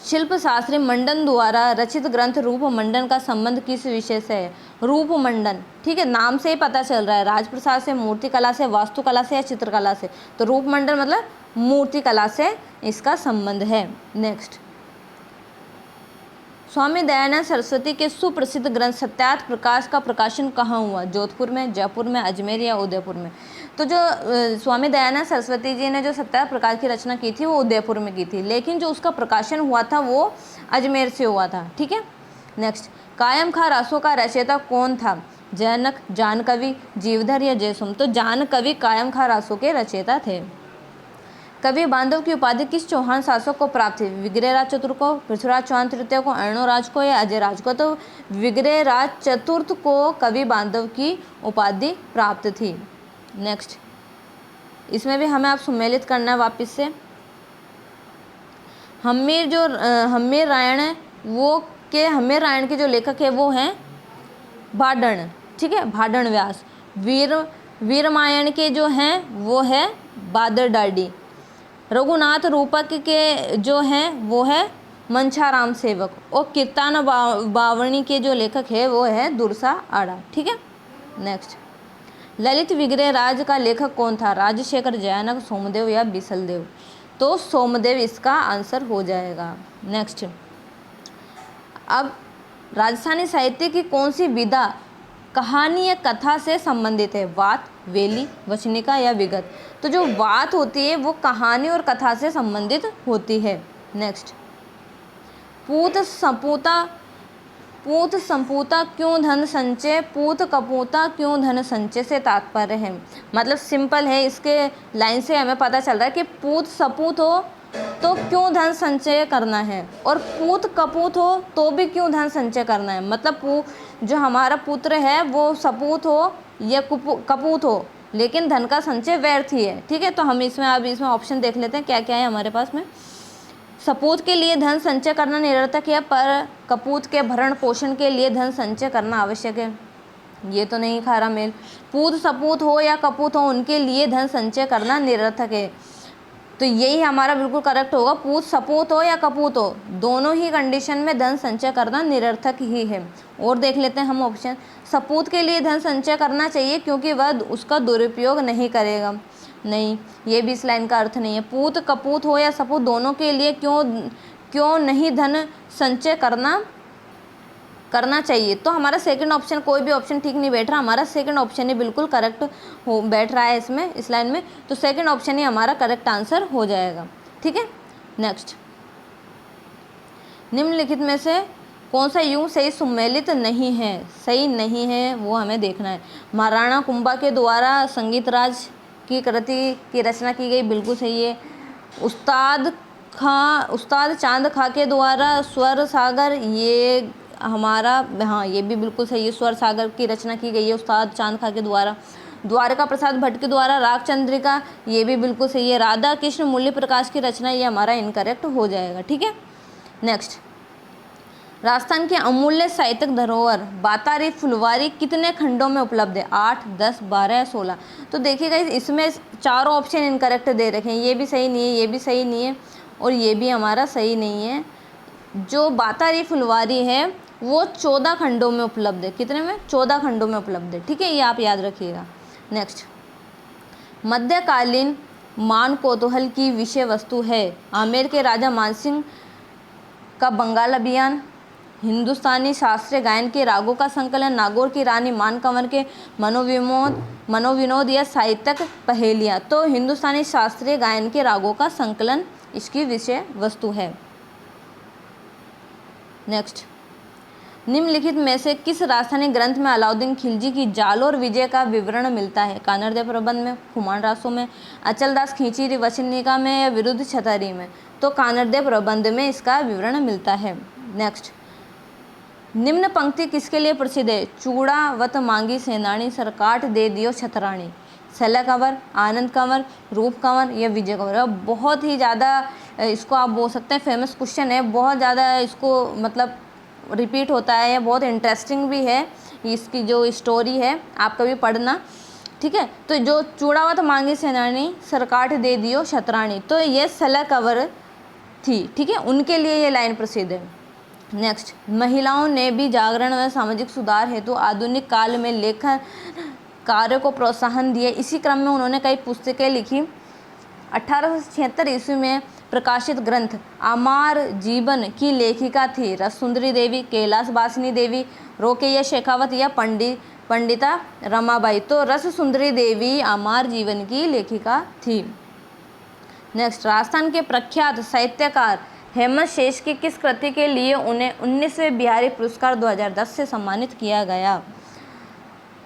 शिल्पशास्त्री मंडन द्वारा रचित ग्रंथ रूपमंडन का संबंध किस विषय से है? रूपमंडन, ठीक है, नाम से ही पता चल रहा है, राजप्रसाद से, मूर्तिकला से, वास्तुकला से या चित्रकला से? तो रूपमंडन मतलब मूर्तिकला से इसका संबंध है। नेक्स्ट, स्वामी दयानंद सरस्वती के सुप्रसिद्ध ग्रंथ सत्यार्थ प्रकाश का प्रकाशन कहाँ हुआ? जोधपुर में, जयपुर में, अजमेर या उदयपुर में? तो जो स्वामी दयानंद सरस्वती जी ने जो सत्यार्थ प्रकाश की रचना की थी वो उदयपुर में की थी, लेकिन जो उसका प्रकाशन हुआ था वो अजमेर से हुआ था, ठीक है। नेक्स्ट, कायम खां रासों का रचयिता कौन था? जनक, जानकवि, जीवधर या जयसोम? तो जानकवि कायम खां रासों के रचयिता थे। कवि बांधव की उपाधि किस चौहान शासक को प्राप्त थी? विग्रहराज चतुर्थ को, पृथ्वीराज चौहान तृतीय को, अर्णोराज को या अजयराज को? तो विग्रहराज चतुर्थ को कवि बांधव की उपाधि प्राप्त थी। नेक्स्ट, इसमें भी हमें आप सम्मिलित करना है वापस से। हम्मीर रायण है वो के हम्मीर रायण के जो लेखक है वो हैं भाडण, ठीक है, भाडण व्यास। वीरमायण के जो हैं वो है बादर डाडी। रघुनाथ रूपक के जो हैं वो है मंछाराम सेवक। और कीर्तान बावणी के जो लेखक है वो है दुर्सा आड़ा, ठीक है। नेक्स्ट, ललित विग्रह राज का लेखक कौन था? राजशेखर, जयानक, सोमदेव या बिसलदेव? तो सोमदेव इसका आंसर हो जाएगा। नेक्स्ट, अब राजस्थानी साहित्य की कौन सी विधा कहानी या कथा से संबंधित है? वात, वेली, वचनिका या विगत? तो जो वात होती है वो कहानी और कथा से संबंधित होती है। नेक्स्ट, पूत संपूता क्यों धन संचय, पूत कपूता क्यों धन संचय से तात्पर्य है? मतलब सिंपल है, इसके लाइन से हमें पता चल रहा है कि पूत सपूत हो तो क्यों धन संचय करना है, और पूत कपूत हो तो भी क्यों धन संचय करना है। मतलब जो हमारा पुत्र है वो सपूत हो या कपूत हो, लेकिन धन का संचय व्यर्थ ही है, ठीक है। तो हम इसमें ऑप्शन देख लेते हैं क्या क्या है हमारे पास में। सपूत के लिए धन संचय करना निरर्थक है, पर कपूत के भरण पोषण के लिए धन संचय करना आवश्यक है। ये तो नहीं खा रहा मेल। पूत सपूत हो या कपूत हो उनके लिए धन संचय करना निरर्थक है। तो यही हमारा बिल्कुल करेक्ट होगा। पूत सपूत हो या कपूत हो, दोनों ही कंडीशन में धन संचय करना निरर्थक ही है। और देख लेते हैं हम ऑप्शन। सपूत के लिए धन संचय करना चाहिए क्योंकि वह उसका दुरुपयोग नहीं करेगा। नहीं, ये भी इस लाइन का अर्थ नहीं है। पूत कपूत हो या सपूत, दोनों के लिए क्यों नहीं धन संचय करना चाहिए। तो हमारा सेकंड ऑप्शन, कोई भी ऑप्शन ठीक नहीं बैठ रहा, हमारा सेकंड ऑप्शन ही बिल्कुल करेक्ट हो बैठ रहा है इसमें, इस लाइन में। तो सेकंड ऑप्शन ही हमारा करेक्ट आंसर हो जाएगा, ठीक है। नेक्स्ट, निम्नलिखित में से कौन सा युग सही सम्मिलित नहीं है? सही नहीं है वो हमें देखना है। महाराणा कुंभा के द्वारा संगीत राज की कृति की रचना की गई, बिल्कुल सही है। उस्ताद चांद खां के द्वारा स्वर सागर, ये हमारा, हाँ ये भी बिल्कुल सही है, स्वर सागर की रचना की गई है उस्ताद चांद खां के द्वारा। द्वारका प्रसाद भट्ट के द्वारा राग चंद्रिका, ये भी बिल्कुल सही है। राधा कृष्ण मूल्य प्रकाश की रचना, ये हमारा इनकरेक्ट हो जाएगा, ठीक है। नेक्स्ट, राजस्थान की अमूल्य साहित्यिक धरोहर बातारी फुलवारी कितने खंडों में उपलब्ध है? 8, 10, 12 या 16? तो देखिएगा इसमें चारों ऑप्शन इनकरेक्ट दे रखे हैं, ये भी सही नहीं है, ये भी सही नहीं है और ये भी हमारा सही नहीं है। जो बातारी फुलवारी है वो 14 खंडों में उपलब्ध है। कितने में? 14 खंडों में उपलब्ध है, ठीक है, ये आप याद रखिएगा। नेक्स्ट, मध्यकालीन मान कौतूहल की विषय वस्तु है। आमेर के राजा मानसिंह का बंगाल अभियान, हिंदुस्तानी शास्त्रीय गायन के रागों का संकलन, नागौर की रानी, मानकंवर के मनोविनोद या साहित्यिक पहेलियाँ। तो हिंदुस्तानी शास्त्रीय गायन के रागों का संकलन इसकी विषय वस्तु है। नेक्स्ट, निम्नलिखित में से किस राजस्थानी ग्रंथ में अलाउद्दीन खिलजी की जालोर विजय का विवरण मिलता है? कानड़देव प्रबंध में, खुमान रासों में, अचलदास खींची वचनिका में या विरुद्ध छतरी में? तो कानड़देव प्रबंध में इसका विवरण मिलता है। नेक्स्ट, निम्न पंक्ति किसके लिए प्रसिद्ध है? चूड़ावत मांगी सेनानी, सरकाट दे दियो छतरानी। शैल्या कंवर, आनंद कंवर, रूप कंवर या विजय कंवर? बहुत ही ज़्यादा इसको आप बोल सकते हैं फेमस क्वेश्चन है, बहुत ज़्यादा इसको मतलब रिपीट होता है, ये बहुत इंटरेस्टिंग भी है, इसकी जो स्टोरी है आप कभी पढ़ना, ठीक है। तो जो चूड़ावत मांगी सेनानी, सरकाट दे दियो छतरानी, तो ये शैल्या कंवर थी, ठीक है, उनके लिए ये लाइन प्रसिद्ध है। नेक्स्ट, महिलाओं ने भी जागरण व सामाजिक सुधार हेतु आधुनिक काल में लेखन कार्य को प्रोत्साहन दिए। इसी क्रम में उन्होंने कई पुस्तकें लिखी। 1876 ईस्वी में प्रकाशित ग्रंथ आमार जीवन की लेखिका थी रससुंदरी देवी, कैलाश बासिनी देवी, रोकेया शेखावत या पंडिता रमाबाई। तो रससुंदरी देवी आमार जीवन की लेखिका थी। नेक्स्ट, राजस्थान के प्रख्यात साहित्यकार हेमंत शेष की किस कृति के लिए उन्हें 19वें बिहारी पुरस्कार 2010 से सम्मानित किया गया?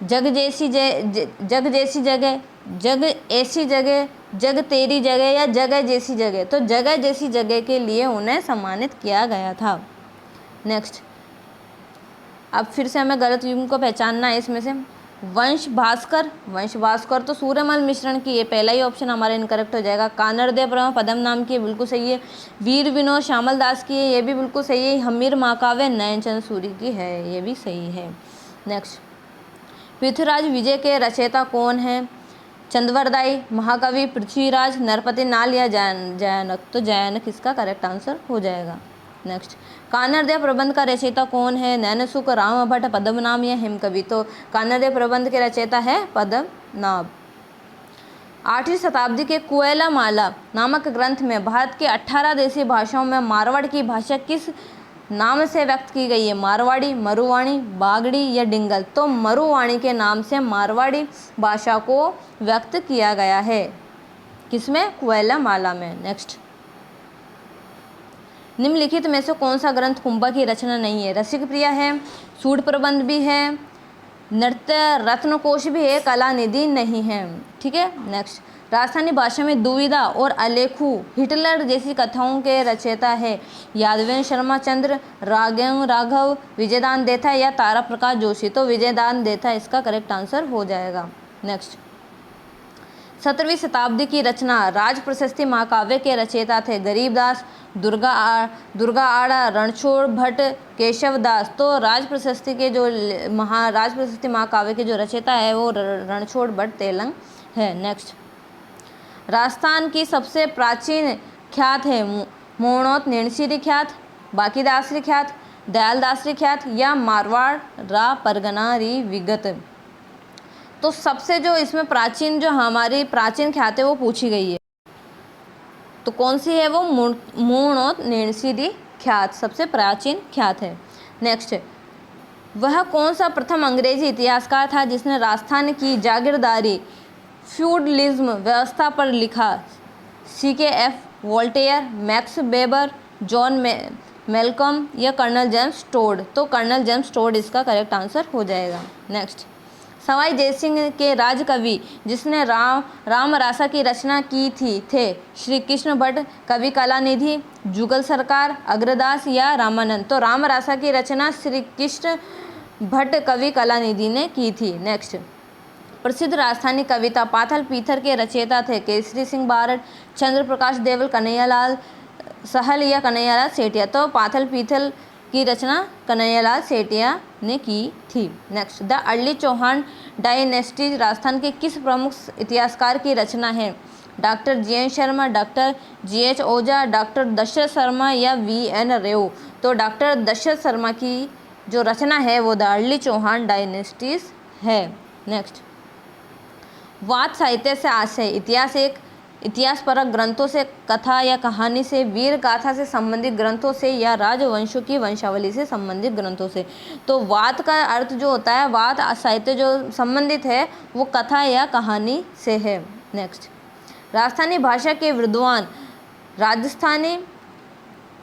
जग जैसी जगह, जग ऐसी जगह, जग तेरी जगह या जगह जैसी जगह? तो जगह जैसी जगह के लिए उन्हें सम्मानित किया गया था। नेक्स्ट, अब फिर से हमें गलत युग को पहचानना है। इसमें से वंश भास्कर तो सूर्यमल मिश्रण की, ये पहला ही ऑप्शन हमारा इनकरेक्ट हो जाएगा। कानड़देव प्रभा पद्म नाम की, बिल्कुल सही है। वीर विनोद श्यामल दास की है, ये भी बिल्कुल सही है। हमीर महाकाव्य नयनचंद सूरी की है, ये भी सही है। नेक्स्ट, पृथ्वीराज विजय के रचयिता कौन है? चंद्रवरदाई, महाकवि पृथ्वीराज, नरपति नाल या जयानक? तो जयानक इसका करेक्ट आंसर हो जाएगा। नेक्स्ट, कानड़देव प्रबंध का रचयिता कौन है? नैनसुख, राम भट्ट, पद्मनाभ या हेमकवि? तो कानड़देव प्रबंध के रचयिता है पद्मनाभ। 8वीं शताब्दी के कुएला माला नामक ग्रंथ में भारत के 18 देशी भाषाओं में मारवाड़ की भाषा किस नाम से व्यक्त की गई है? मारवाड़ी, मरुवाणी, बागड़ी या डिंगल? तो मरुवाणी के नाम से मारवाड़ी भाषा को व्यक्त किया गया है। किसमें? कुएला माला में। नेक्स्ट, निम्नलिखित में से कौन सा ग्रंथ कुंभा की रचना नहीं है? रसिक प्रिया है, सूड प्रबंध भी है, नृत्य रत्नकोश भी है, कला निधि नहीं है, ठीक है। नेक्स्ट, राजस्थानी भाषा में दुविधा और अलेखू हिटलर जैसी कथाओं के रचयिता है? यादवेंद्र शर्मा चंद्र, राघव, विजयदान देथा या तारा प्रकाश जोशी? तो विजयदान देथा इसका करेक्ट आंसर हो जाएगा। नेक्स्ट, 17वीं शताब्दी की रचना राज प्रशस्ति महाकाव्य के रचयिता थे? गरीबदास, दुर्गा आड़ा, रणछोड़ भट्ट, केशव दास? तो राज प्रशस्ति महाकाव्य के जो रचयिता है वो रणछोड़ भट्ट तेलंग है। नेक्स्ट, राजस्थान की सबसे प्राचीन ख्यात है? मोहनोत नेणसीरी ख्यात, बाकीदासरी ख्यात, दयालदासरी ख्यात या मारवाड़ रा परगना री विगत? तो सबसे जो इसमें प्राचीन जो हमारी प्राचीन ख्यात है वो पूछी गई है, तो कौन सी है वो? मोहनोत नेणसीरी ख्यात सबसे प्राचीन ख्यात है। नेक्स्ट, वह कौन सा प्रथम अंग्रेजी इतिहासकार था जिसने राजस्थान की जागीरदारी फ्यूडलिज्म व्यवस्था पर लिखा? CKF Voltaire, max weber, John Malcolm या कर्नल जेम्स टोड? तो कर्नल जेम्स टोड इसका करेक्ट आंसर हो जाएगा। नेक्स्ट, सवाई जयसिंह के राजकवि जिसने राम रासा की रचना की थी थे? श्री कृष्ण भट्ट, कवि कलानिधि, जुगल सरकार, अग्रदास या रामानंद? तो राम रासा की रचना श्री कृष्ण भट्ट कवि कलानिधि ने की थी। नेक्स्ट, प्रसिद्ध राजस्थानी कविता पाथल पीथर के रचयिता थे? केसरी सिंह बारड, चंद्र प्रकाश देवल, कन्हैयालाल सहल या कन्हैयालाल सेठिया? तो पाथल पीथल की रचना कन्हैयालाल सेठिया ने की थी। Next, the early Chauhan dynasty Rajasthan के किस प्रमुख इतिहासकार की रचना है? Doctor GN Sharma, doctor GH Ojha, doctor Dashrath Sharma या VN रेव? तो डॉक्टर दशरथ शर्मा की जो रचना है वो द अर्ली चौहान डायनेस्टीज है। नेक्स्ट, वाद साहित्य से आशय इतिहास एक इतिहास परक ग्रंथों से, कथा या कहानी से, वीर गाथा से संबंधित ग्रंथों से, या राजवंशों की वंशावली से संबंधित ग्रंथों से। तो वाद का अर्थ जो होता है, वाद साहित्य जो संबंधित है वो कथा या कहानी से है। नेक्स्ट, राजस्थानी भाषा के विद्वान राजस्थानी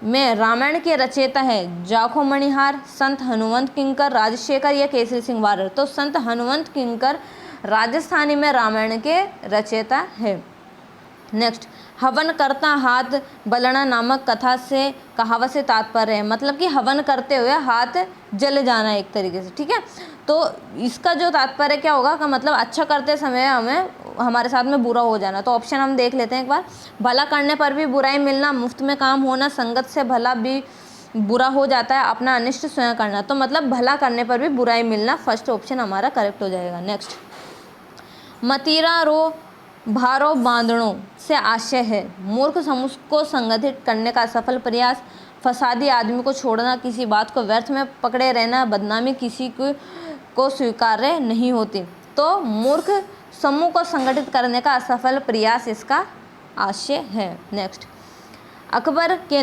में रामायण के रचयिता है जाखो मणिहार, संत हनुमंत किंकर, राजशेखर या केसरी सिंह वारर। तो संत हनुमंत किंकर राजस्थानी में रामायण के रचयिता है। नेक्स्ट, हवन करता हाथ बलना नामक कथा से, कहावत से तात्पर्य है, मतलब कि हवन करते हुए हाथ जल जाना एक तरीके से, ठीक है। तो इसका जो तात्पर्य क्या होगा का मतलब अच्छा करते समय हमें हमारे साथ में बुरा हो जाना। तो ऑप्शन हम देख लेते हैं एक बार। भला करने पर भी बुराई मिलना, मुफ्त में काम होना, संगत से भला भी बुरा हो जाता है, अपना अनिष्ट स्वयं करना। तो मतलब भला करने पर भी बुराई मिलना, फर्स्ट ऑप्शन हमारा करेक्ट हो जाएगा। नेक्स्ट, मतीरा रो भारो बांधणों से आशय है मूर्ख समूह को संगठित करने का सफल प्रयास, फसादी आदमी को छोड़ना, किसी बात को व्यर्थ में पकड़े रहना, बदनामी किसी को स्वीकार्य नहीं होती। तो मूर्ख समूह को संगठित करने का असफल प्रयास इसका आशय है। नेक्स्ट, अकबर के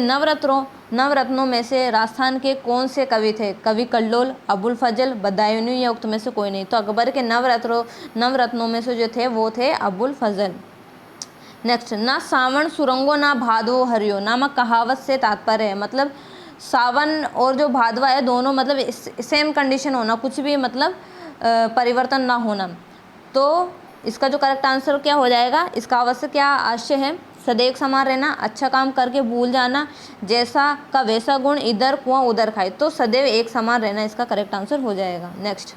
नवरत्नों में से राजस्थान के कौन से कवि थे? कवि कल्लोल, अबुल फजल, बदायूनी या उक्त में से कोई नहीं। तो अकबर के नवरत्नों में से जो थे वो थे अबुल फजल। नेक्स्ट, ना सावन सुरंगो ना भादो हरियो नामक कहावत से तात्पर्य है, मतलब सावन और जो भादवा है दोनों मतलब सेम कंडीशन होना, कुछ भी मतलब परिवर्तन ना होना। तो इसका जो करेक्ट आंसर क्या हो जाएगा? इस कहावत से क्या आशय है? सदैव समान रहना, अच्छा काम करके भूल जाना, जैसा का वैसा गुण, इधर कुआं उधर खाए। तो सदैव एक समान रहना इसका करेक्ट आंसर हो जाएगा। नेक्स्ट,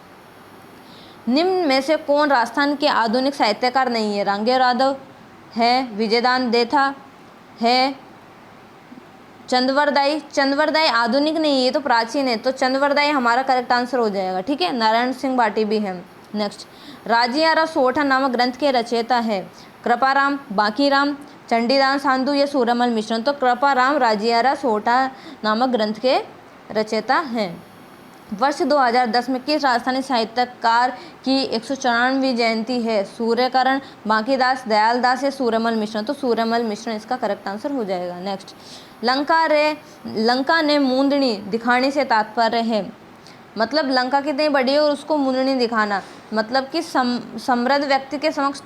निम्न में से कौन राजस्थान के आधुनिक साहित्यकार नहीं है? रांगे यादव है, विजयदान देथा है, चंदवरदाई आधुनिक नहीं है, ये तो प्राचीन है। तो चंदवरदाई हमारा करेक्ट आंसर हो जाएगा, ठीक है। नारायण सिंह भाटी भी है। नेक्स्ट, राजियारा सोठा नामक ग्रंथ के रचयिता है कृपाराम, बांकीराम, चंडीदास साधु या सूरमल मिश्रण। तो कृपाराम राजियारा सोठा नामक ग्रंथ के रचयिता हैं। वर्ष 2010 में किस राजस्थानी साहित्यकार की 194वीं जयंती है? सूर्यकरण, बांकीदास, दयालदास या सूरमल मिश्रण। तो सूरमल मिश्रण इसका करेक्ट आंसर हो जाएगा। नेक्स्ट, लंका ने मूंदनी दिखाने से तात्पर्य है, मतलब लंका कितनी बड़ी है और उसको मूंदनी दिखाना, मतलब कि समृद्ध व्यक्ति के समक्ष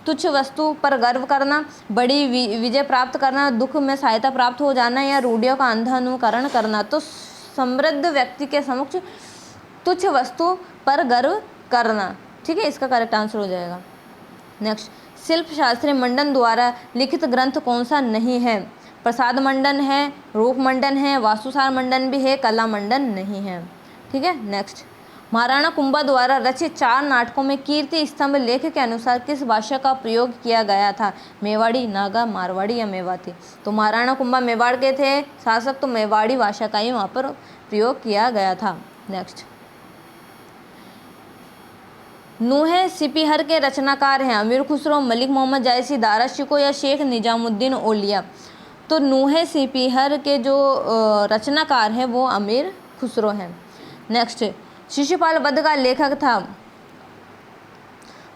तुच्छ वस्तु पर गर्व करना, बड़ी विजय प्राप्त करना, दुख में सहायता प्राप्त हो जाना या रूढ़ियों का अंधा अनुकरण करना। तो समृद्ध व्यक्ति के समक्ष तुच्छ वस्तु पर गर्व करना, ठीक है, इसका करेक्ट आंसर हो जाएगा। नेक्स्ट, शिल्प शास्त्री मंडन द्वारा लिखित ग्रंथ कौन सा नहीं है? प्रसाद मंडन है, रूप मंडन है, वास्तुसार मंडन भी है, कला मंडन नहीं है, ठीक है। नेक्स्ट, महाराणा कुंभा द्वारा रचित 4 नाटकों में कीर्ति स्तंभ लेख के अनुसार किस भाषा का प्रयोग किया गया था? मेवाड़ी, नागा, मारवाड़ी या मेवाती। तो महाराणा कुंभा मेवाड़ के थे शासक, तो मेवाड़ी भाषा का ही वहाँ पर प्रयोग किया गया था। नेक्स्ट, नूहे सिपीहर के रचनाकार हैं अमीर खुसरो, मलिक मोहम्मद जायसी, दारा शिको या शेख निजामुद्दीन औलिया। तो नूहे सिपीहर के जो रचनाकार हैं वो अमीर खुसरो हैं। नेक्स्ट, शिशुपाल वध का लेखक था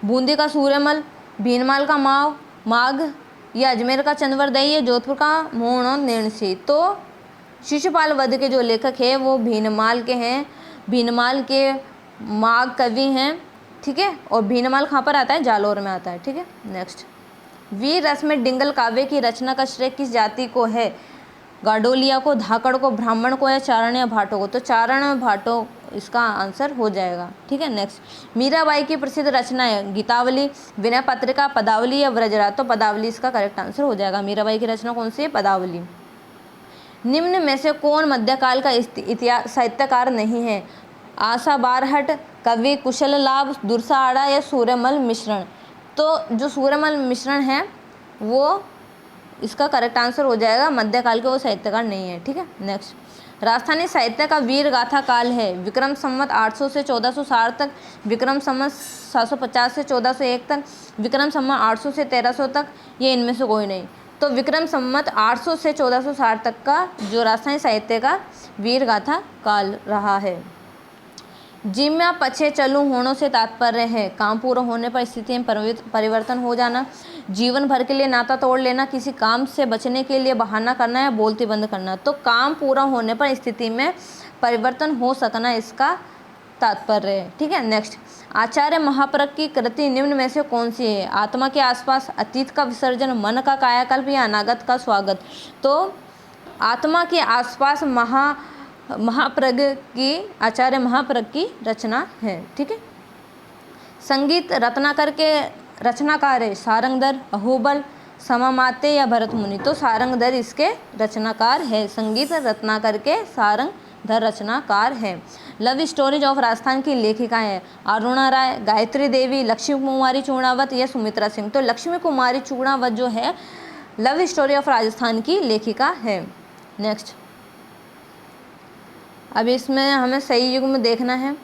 बूंदी का सूर्यमल, भीनमाल का माघ या अजमेर का चंदवरदाई या जोधपुर का मोहनों। तो शिशुपाल वध के जो लेखक है वो भीनमाल के हैं, भीनमाल के माघ कवि हैं, ठीक है। और भीनमाल कहाँ पर आता है? जालोर में आता है, ठीक है। नेक्स्ट, वीर रस में डिंगल काव्य की रचना का श्रेय किस जाति को है? गाडोलिया को, धाकड़ को, ब्राह्मण को या चारण या भाटों को। तो चारण भाटों इसका आंसर हो जाएगा, ठीक है। नेक्स्ट, मीराबाई की प्रसिद्ध रचनाएं गीतावली, विनय पत्रिका, पदावली या व्रजराज। तो पदावली इसका करेक्ट आंसर हो जाएगा। मीराबाई की रचना कौन सी है? पदावली। निम्न में से कौन मध्यकाल का इतिहास साहित्यकार नहीं है? आशा बारहट, कवि कुशल लाभ, दुर्सा आड़ा या सूर्यमल मिश्रण। तो जो सूर्यमल मिश्रण है वो इसका करेक्ट आंसर हो जाएगा, मध्यकाल के वो साहित्यकार नहीं है, ठीक है। नेक्स्ट, राजस्थानी साहित्य का वीर गाथा काल है विक्रम संवत 800 से 1460 तक, विक्रम संवत 750 से 1401 तक, विक्रम संवत 800 से 1300 तक, ये इनमें से कोई नहीं। तो विक्रम संवत 800 से 1460 तक का जो राजस्थानी साहित्य का वीर गाथा काल रहा है। जिम्या पछे चलूं होनों से तात्पर्य है काम पूरा होने पर स्थिति में परिवर्तन हो जाना, जीवन भर के लिए नाता तोड़ लेना, किसी काम से बचने के लिए बहाना करना या बोलती बंद करना। तो काम पूरा होने पर स्थिति में परिवर्तन हो सकना इसका तात्पर्य है। ठीक है, नेक्स्ट, आचार्य महाप्रज्ञ की कृति निम्न में से कौन सी है? आत्मा के आसपास, अतीत का विसर्जन, मन का कायाकल्प या अनागत का स्वागत। तो आत्मा के आसपास महाप्रज्ञ की, आचार्य महाप्रज्ञ की रचना है। ठीक है, संगीत रत्नाकर के रचनाकार है सारंगधर, अहोबल, समामात्य या भरत मुनि। तो सारंगधर इसके रचनाकार है, संगीत रत्नाकर के सारंगधर रचनाकार है। लव स्टोरीज ऑफ राजस्थान की लेखिका है अरुणा राय, गायत्री देवी, लक्ष्मी कुमारी चूड़ावत या सुमित्रा सिंह। तो लक्ष्मी कुमारी चूड़ावत जो है लव स्टोरी ऑफ राजस्थान की लेखिका है। नेक्स्ट, अब इसमें हमें सही युग में देखना है।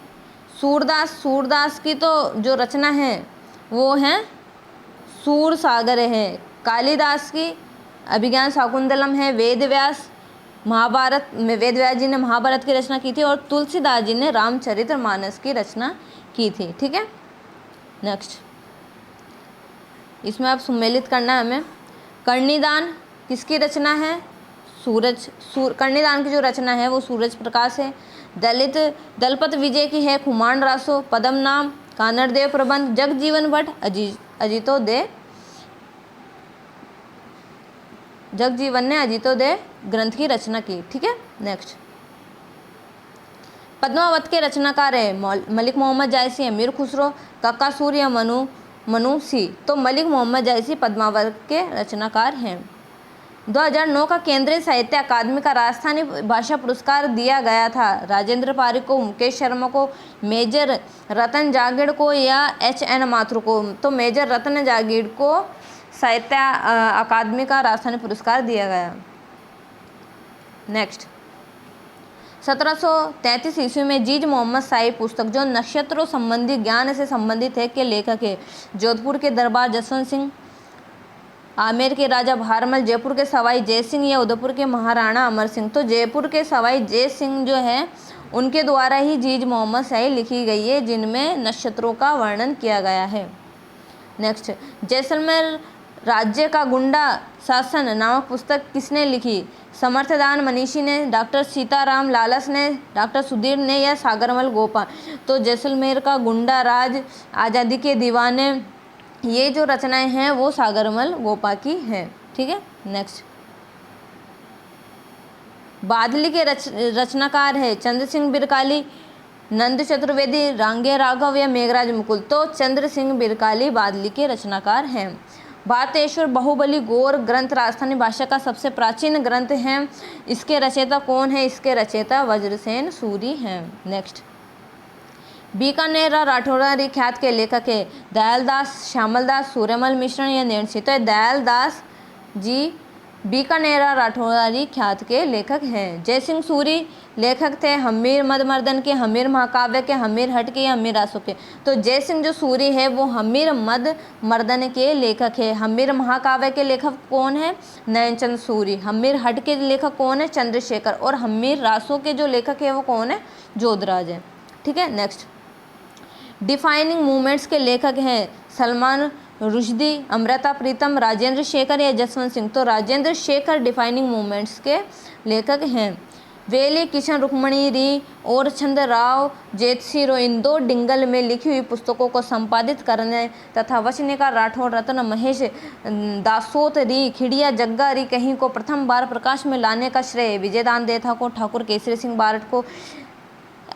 सूरदास की तो जो रचना है वो है सूर सागर है। कालिदास की अभिज्ञान शाकुंतलम है। वेदव्यास महाभारत में, वेदव्यास जी ने महाभारत की रचना की थी और तुलसीदास जी ने रामचरितमानस की रचना की थी। ठीक है, नेक्स्ट, इसमें अब सम्मिलित करना है हमें। कर्णिदान किसकी रचना है? कर्णिदान की जो रचना है वो सूरज प्रकाश है। दलपत विजय की है खुमान रासो। पदम नाम कानड़देव प्रबंध, जगजीवन भट्ट जगजीवन ने अजितोदय ग्रंथ की रचना की। ठीक है, नेक्स्ट, पद्मावत के रचनाकार है मलिक मोहम्मद जायसी, अमीर खुसरो, कक्का सूर या मनु सी। तो मलिक मोहम्मद जायसी पद्मावत के रचनाकार हैं। 2009 का केंद्रीय साहित्य अकादमी का राजस्थानी भाषा पुरस्कार दिया गया था राजेंद्र पारिक को, मुकेश शर्मा को, मेजर रतन जागीड़ को या HN माथुर को। तो मेजर रतन जागीड़ को साहित्य अकादमी का राजस्थानी पुरस्कार दिया गया। नेक्स्ट, 1733 ईस्वी में जीज मोहम्मद शाही पुस्तक जो नक्षत्रों संबंधी ज्ञान से संबंधित है के लेखक है जोधपुर के दरबार जसवंत सिंह, आमेर के राजा भारमल, जयपुर के सवाई जय सिंह या उदयपुर के महाराणा अमर सिंह। तो जयपुर के सवाई जय सिंह जो है उनके द्वारा ही जीज मोहम्मद शाही लिखी गई है जिनमें नक्षत्रों का वर्णन किया गया है। नेक्स्ट, जैसलमेर राज्य का गुंडा शासन नामक पुस्तक किसने लिखी? समर्थदान मनीषी ने, डॉक्टर सीताराम लालस ने, डॉक्टर सुधीर ने या सागरमल गोपा। तो जैसलमेर का गुंडा राज, आज़ादी के दीवाने, ये जो रचनाएं हैं वो सागरमल गोपा की हैं। ठीक है, नेक्स्ट, बादली के रचनाकार है चंद्र सिंह बिरकाली, नंद चतुर्वेदी, रांगे राघव या मेघराज मुकुल। तो चंद्र सिंह बिरकाली बादली के रचनाकार हैं। भारतेश्वर बाहुबली गौर ग्रंथ राजस्थानी भाषा का सबसे प्राचीन ग्रंथ है। इसके रचयिता कौन है? इसके रचयिता वज्रसेन सूरी हैं। नेक्स्ट, बीकानेर राठौड़ी ख्यात के लेखक है दयालदास, श्यामलदास, सूर्यमल मिश्रण या नैन सिंह। तो दयालदास जी बीकानेर राठौड़ी ख्यात के लेखक हैं। जयसिंह सूरी लेखक थे हमीर मदमर्दन के, हमीर महाकाव्य के, हमीर हट के या हमीर रासो के। तो जयसिंह जो सूरी है वो हमीर मद मर्दन के लेखक है। हमीर महाकाव्य के लेखक कौन है? नयनचंद सूरी। हमीर हट के लेखक कौन है? चंद्रशेखर। और हमीर रासो के जो लेखक है वो कौन है? जोधराज है। ठीक है, नेक्स्ट, डिफाइनिंग मूवमेंट्स के लेखक हैं सलमान रुश्दी, अमृता प्रीतम, राजेंद्र शेखर या जसवंत सिंह। तो राजेंद्र शेखर डिफाइनिंग मूवमेंट्स के लेखक हैं। वेली किशन रुक्मणी री और चंद्रराव जेतसिरो इन दो डिंगल में लिखी हुई पुस्तकों को संपादित करने तथा वचनिका राठौड़ रत्न महेश दासोत री खिड़िया जग्गा री कहीं को प्रथम बार प्रकाश में लाने का श्रेय विजयदान देथा को, ठाकुर केसरी सिंह बारट को,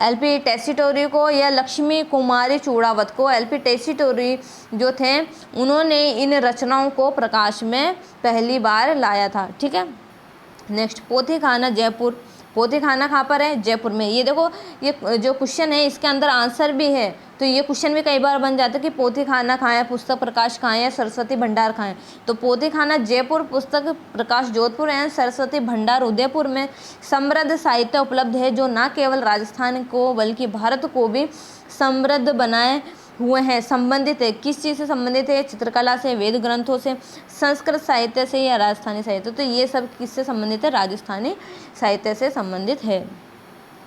LP टेसीटोरी को या लक्ष्मी कुमारी चूड़ावत को। LP टेसीटोरी जो थे उन्होंने इन रचनाओं को प्रकाश में पहली बार लाया था। ठीक है, नेक्स्ट, पोथी खाना जयपुर। पोथी खाना कहाँ पर है? जयपुर में। ये देखो, ये जो क्वेश्चन है इसके अंदर आंसर भी है, तो ये क्वेश्चन भी कई बार बन जाता है कि पोथी खाना कहाँ है, पुस्तक प्रकाश कहाँ है, सरस्वती भंडार कहाँ है। तो पोथी खाना जयपुर, पुस्तक प्रकाश जोधपुर एवं सरस्वती भंडार उदयपुर में समृद्ध साहित्य उपलब्ध है जो न केवल राजस्थान को बल्कि भारत को भी समृद्ध बनाए हुए हैं। संबंधित है किस चीज़ से संबंधित है? चित्रकला से, वेद ग्रंथों से, संस्कृत साहित्य से या राजस्थानी साहित्य। तो ये सब किससे संबंधित है? राजस्थानी साहित्य से संबंधित है।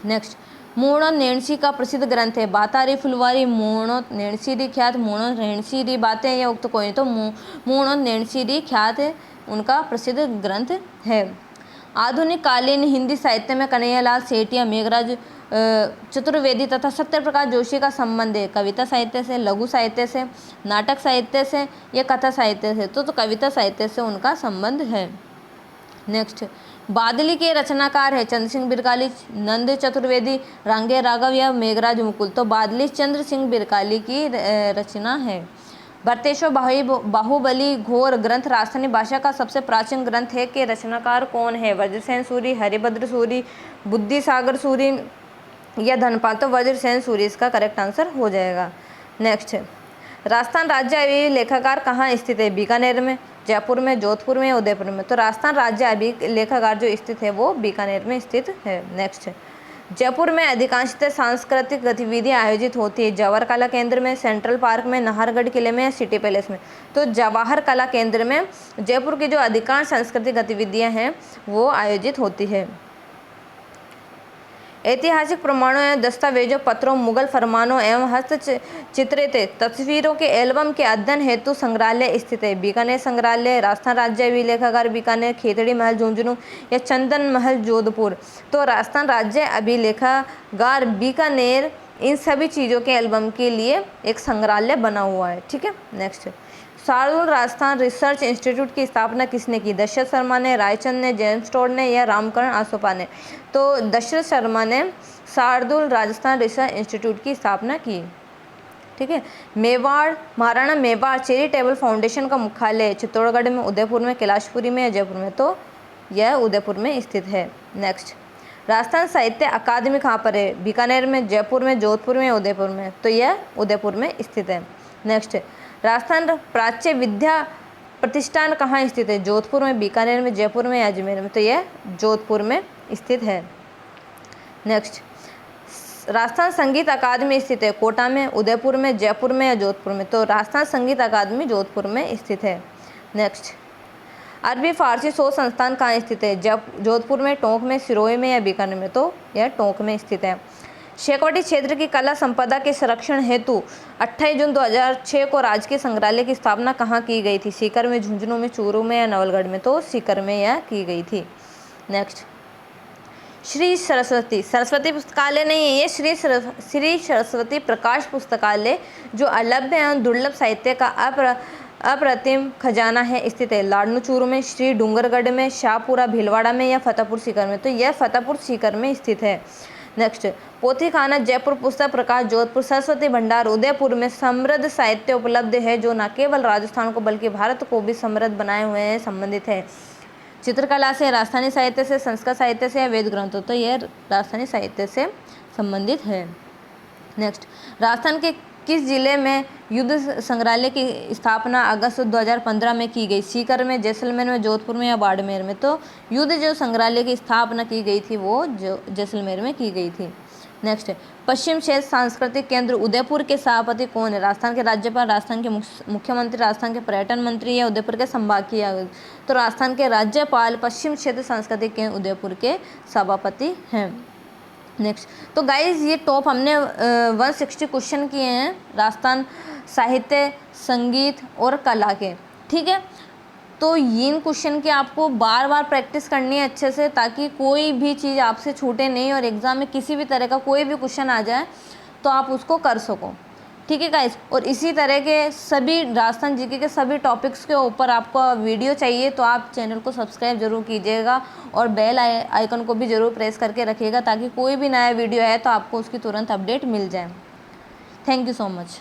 नेक्स्ट, मूणों नेणसी का प्रसिद्ध ग्रंथ है बातारी फुलवारी मूणों नेणसीरी ख्यात मूणों नेणसीरी बातें या उक्त कोई तो मूणों नेणसीरी ख्यात उनका प्रसिद्ध ग्रंथ है। आधुनिक कालीन हिंदी साहित्य में कन्हैयालाल सेठिया, मेघराज चतुर्वेदी तथा सत्यप्रकाश जोशी का संबंध है कविता साहित्य से, लघु साहित्य से, नाटक साहित्य से या कथा साहित्य से। तो कविता साहित्य से उनका संबंध है। नेक्स्ट, बादली के रचनाकार है चंद्र सिंह बिरकाली, नंद चतुर्वेदी, रांगे राघव या मेघराज मुकुल। तो बादली चंद्र सिंह बिरकाली की रचना है। भरतेश्वर बाहुबली घोर ग्रंथ राजस्थानी भाषा का सबसे प्राचीन ग्रंथ है के रचनाकार कौन है? वज्रसेन सूरी, हरिभद्र सूरी, बुद्धिसागर सूरी या धनपाल। तो वज्रसेन सूरी इसका करेक्ट आंसर हो जाएगा। नेक्स्ट, राजस्थान राज्य अभिलेखागार कहाँ स्थित है? बीकानेर में, जयपुर में, जोधपुर में, उदयपुर में। तो राजस्थान राज्य अभिलेखागार जो स्थित है वो बीकानेर में स्थित है। नेक्स्ट, जयपुर में अधिकांशतः सांस्कृतिक गतिविधियां आयोजित होती है जवाहर कला केंद्र में, सेंट्रल पार्क में, नाहरगढ़ किले में या सिटी पैलेस में। तो जवाहर कला केंद्र में जयपुर की जो अधिकांश सांस्कृतिक गतिविधियां हैं वो आयोजित होती है। ऐतिहासिक प्रमाणों एवं दस्तावेजों, पत्रों, मुगल फरमानों एवं हस्तचित्रित तस्वीरों के एल्बम के अध्ययन हेतु संग्रहालय स्थित है। बीकानेर संग्रहालय, राजस्थान राज्य अभिलेखागार बीकानेर, खेतड़ी महल झुंझुनू या चंदन महल जोधपुर। तो राजस्थान राज्य अभिलेखागार बीकानेर इन सभी चीज़ों के एल्बम के लिए एक संग्रहालय बना हुआ है। ठीक है। Next, Shardul Rajasthan research institute की स्थापना किसने की? दशरथ शर्मा ने, रायचंद ने, जेम्स टोड ने या रामकरण आसोपा ने। तो दशरथ शर्मा ने शार्दुल राजस्थान रिसर्च इंस्टीट्यूट की स्थापना की। ठीक है। मेवाड़, महाराणा मेवाड़ चैरिटेबल फाउंडेशन का मुख्यालय चित्तौड़गढ़ में, उदयपुर में, कैलाशपुरी में या जयपुर में। तो यह उदयपुर में स्थित है। नेक्स्ट, राजस्थान साहित्य अकादमी कहाँ पर है? बीकानेर में, जयपुर में, जोधपुर में, उदयपुर में। तो यह उदयपुर में स्थित है। नेक्स्ट, राजस्थान प्राच्य विद्या प्रतिष्ठान कहाँ स्थित है? जोधपुर में, बीकानेर में, जयपुर में, अजमेर में। तो यह जोधपुर में स्थित है। नेक्स्ट, राजस्थान संगीत अकादमी स्थित है कोटा में, उदयपुर में, जयपुर में या जोधपुर में। तो राजस्थान संगीत अकादमी जोधपुर में स्थित है। नेक्स्ट, अरबी फारसी शोध संस्थान कहाँ स्थित है? जोधपुर में, टोंक में, सिरोही में या बीकानेर में। तो यह टोंक में स्थित है। शेखावाटी क्षेत्र की कला संपदा के संरक्षण हेतु 28 जून 2006 को राजकीय संग्रहालय की स्थापना कहाँ की गई थी? सीकर में, झुंझुनू में, चूरू में या नवलगढ़ में। तो सीकर में यह की गई थी। नेक्स्ट, श्री सरस्वती पुस्तकालय नहीं है, ये श्री सरस्वती प्रकाश पुस्तकालय जो अलभ्य एवं दुर्लभ साहित्य का अप्रतिम खजाना है स्थित है लाडनू चूरू में, श्री डूंगरगढ़ में, शाहपुरा भीलवाड़ा में या फतेहपुर सीकर में। तो यह फतेहपुर सीकर में स्थित है। नेक्स्ट, पोथीखाना जयपुर, पुस्तक प्रकाश जोधपुर, सरस्वती भंडार उदयपुर में समृद्ध साहित्य उपलब्ध है जो न केवल राजस्थान को बल्कि भारत को भी समृद्ध बनाए हुए हैं संबंधित है। चित्रकला से, राजस्थानी साहित्य से, संस्कृत साहित्य से या वेद ग्रंथों। तो यह राजस्थानी साहित्य से संबंधित है। नेक्स्ट, राजस्थान के किस जिले में युद्ध संग्रहालय की स्थापना अगस्त 2015 में की गई? सीकर में, जैसलमेर में, जोधपुर में या बाड़मेर में। तो युद्ध जो संग्रहालय की स्थापना की गई थी वो जैसलमेर में की गई थी। नेक्स्ट, पश्चिम क्षेत्र सांस्कृतिक केंद्र उदयपुर के सभापति कौन है? राजस्थान के राज्यपाल, राजस्थान के मुख्यमंत्री, राजस्थान के पर्यटन मंत्री या उदयपुर के संभागीय आयुक्त। तो राजस्थान के राज्यपाल पश्चिम क्षेत्र सांस्कृतिक केंद्र उदयपुर के सभापति हैं। नेक्स्ट, तो गाइज ये टॉप हमने 160 क्वेश्चन किए हैं राजस्थान साहित्य, संगीत और कला के। ठीक है। तो इन क्वेश्चन की आपको बार बार प्रैक्टिस करनी है अच्छे से, ताकि कोई भी चीज़ आपसे छूटे नहीं और एग्ज़ाम में किसी भी तरह का कोई भी क्वेश्चन आ जाए तो आप उसको कर सको। ठीक है गाइस। और इसी तरह के सभी राजस्थान जीके के सभी टॉपिक्स के ऊपर आपको वीडियो चाहिए तो आप चैनल को सब्सक्राइब जरूर कीजिएगा और बेल आइकन को भी ज़रूर प्रेस करके रखिएगा, ताकि कोई भी नया वीडियो आए तो आपको उसकी तुरंत अपडेट मिल जाए। Thank you so much.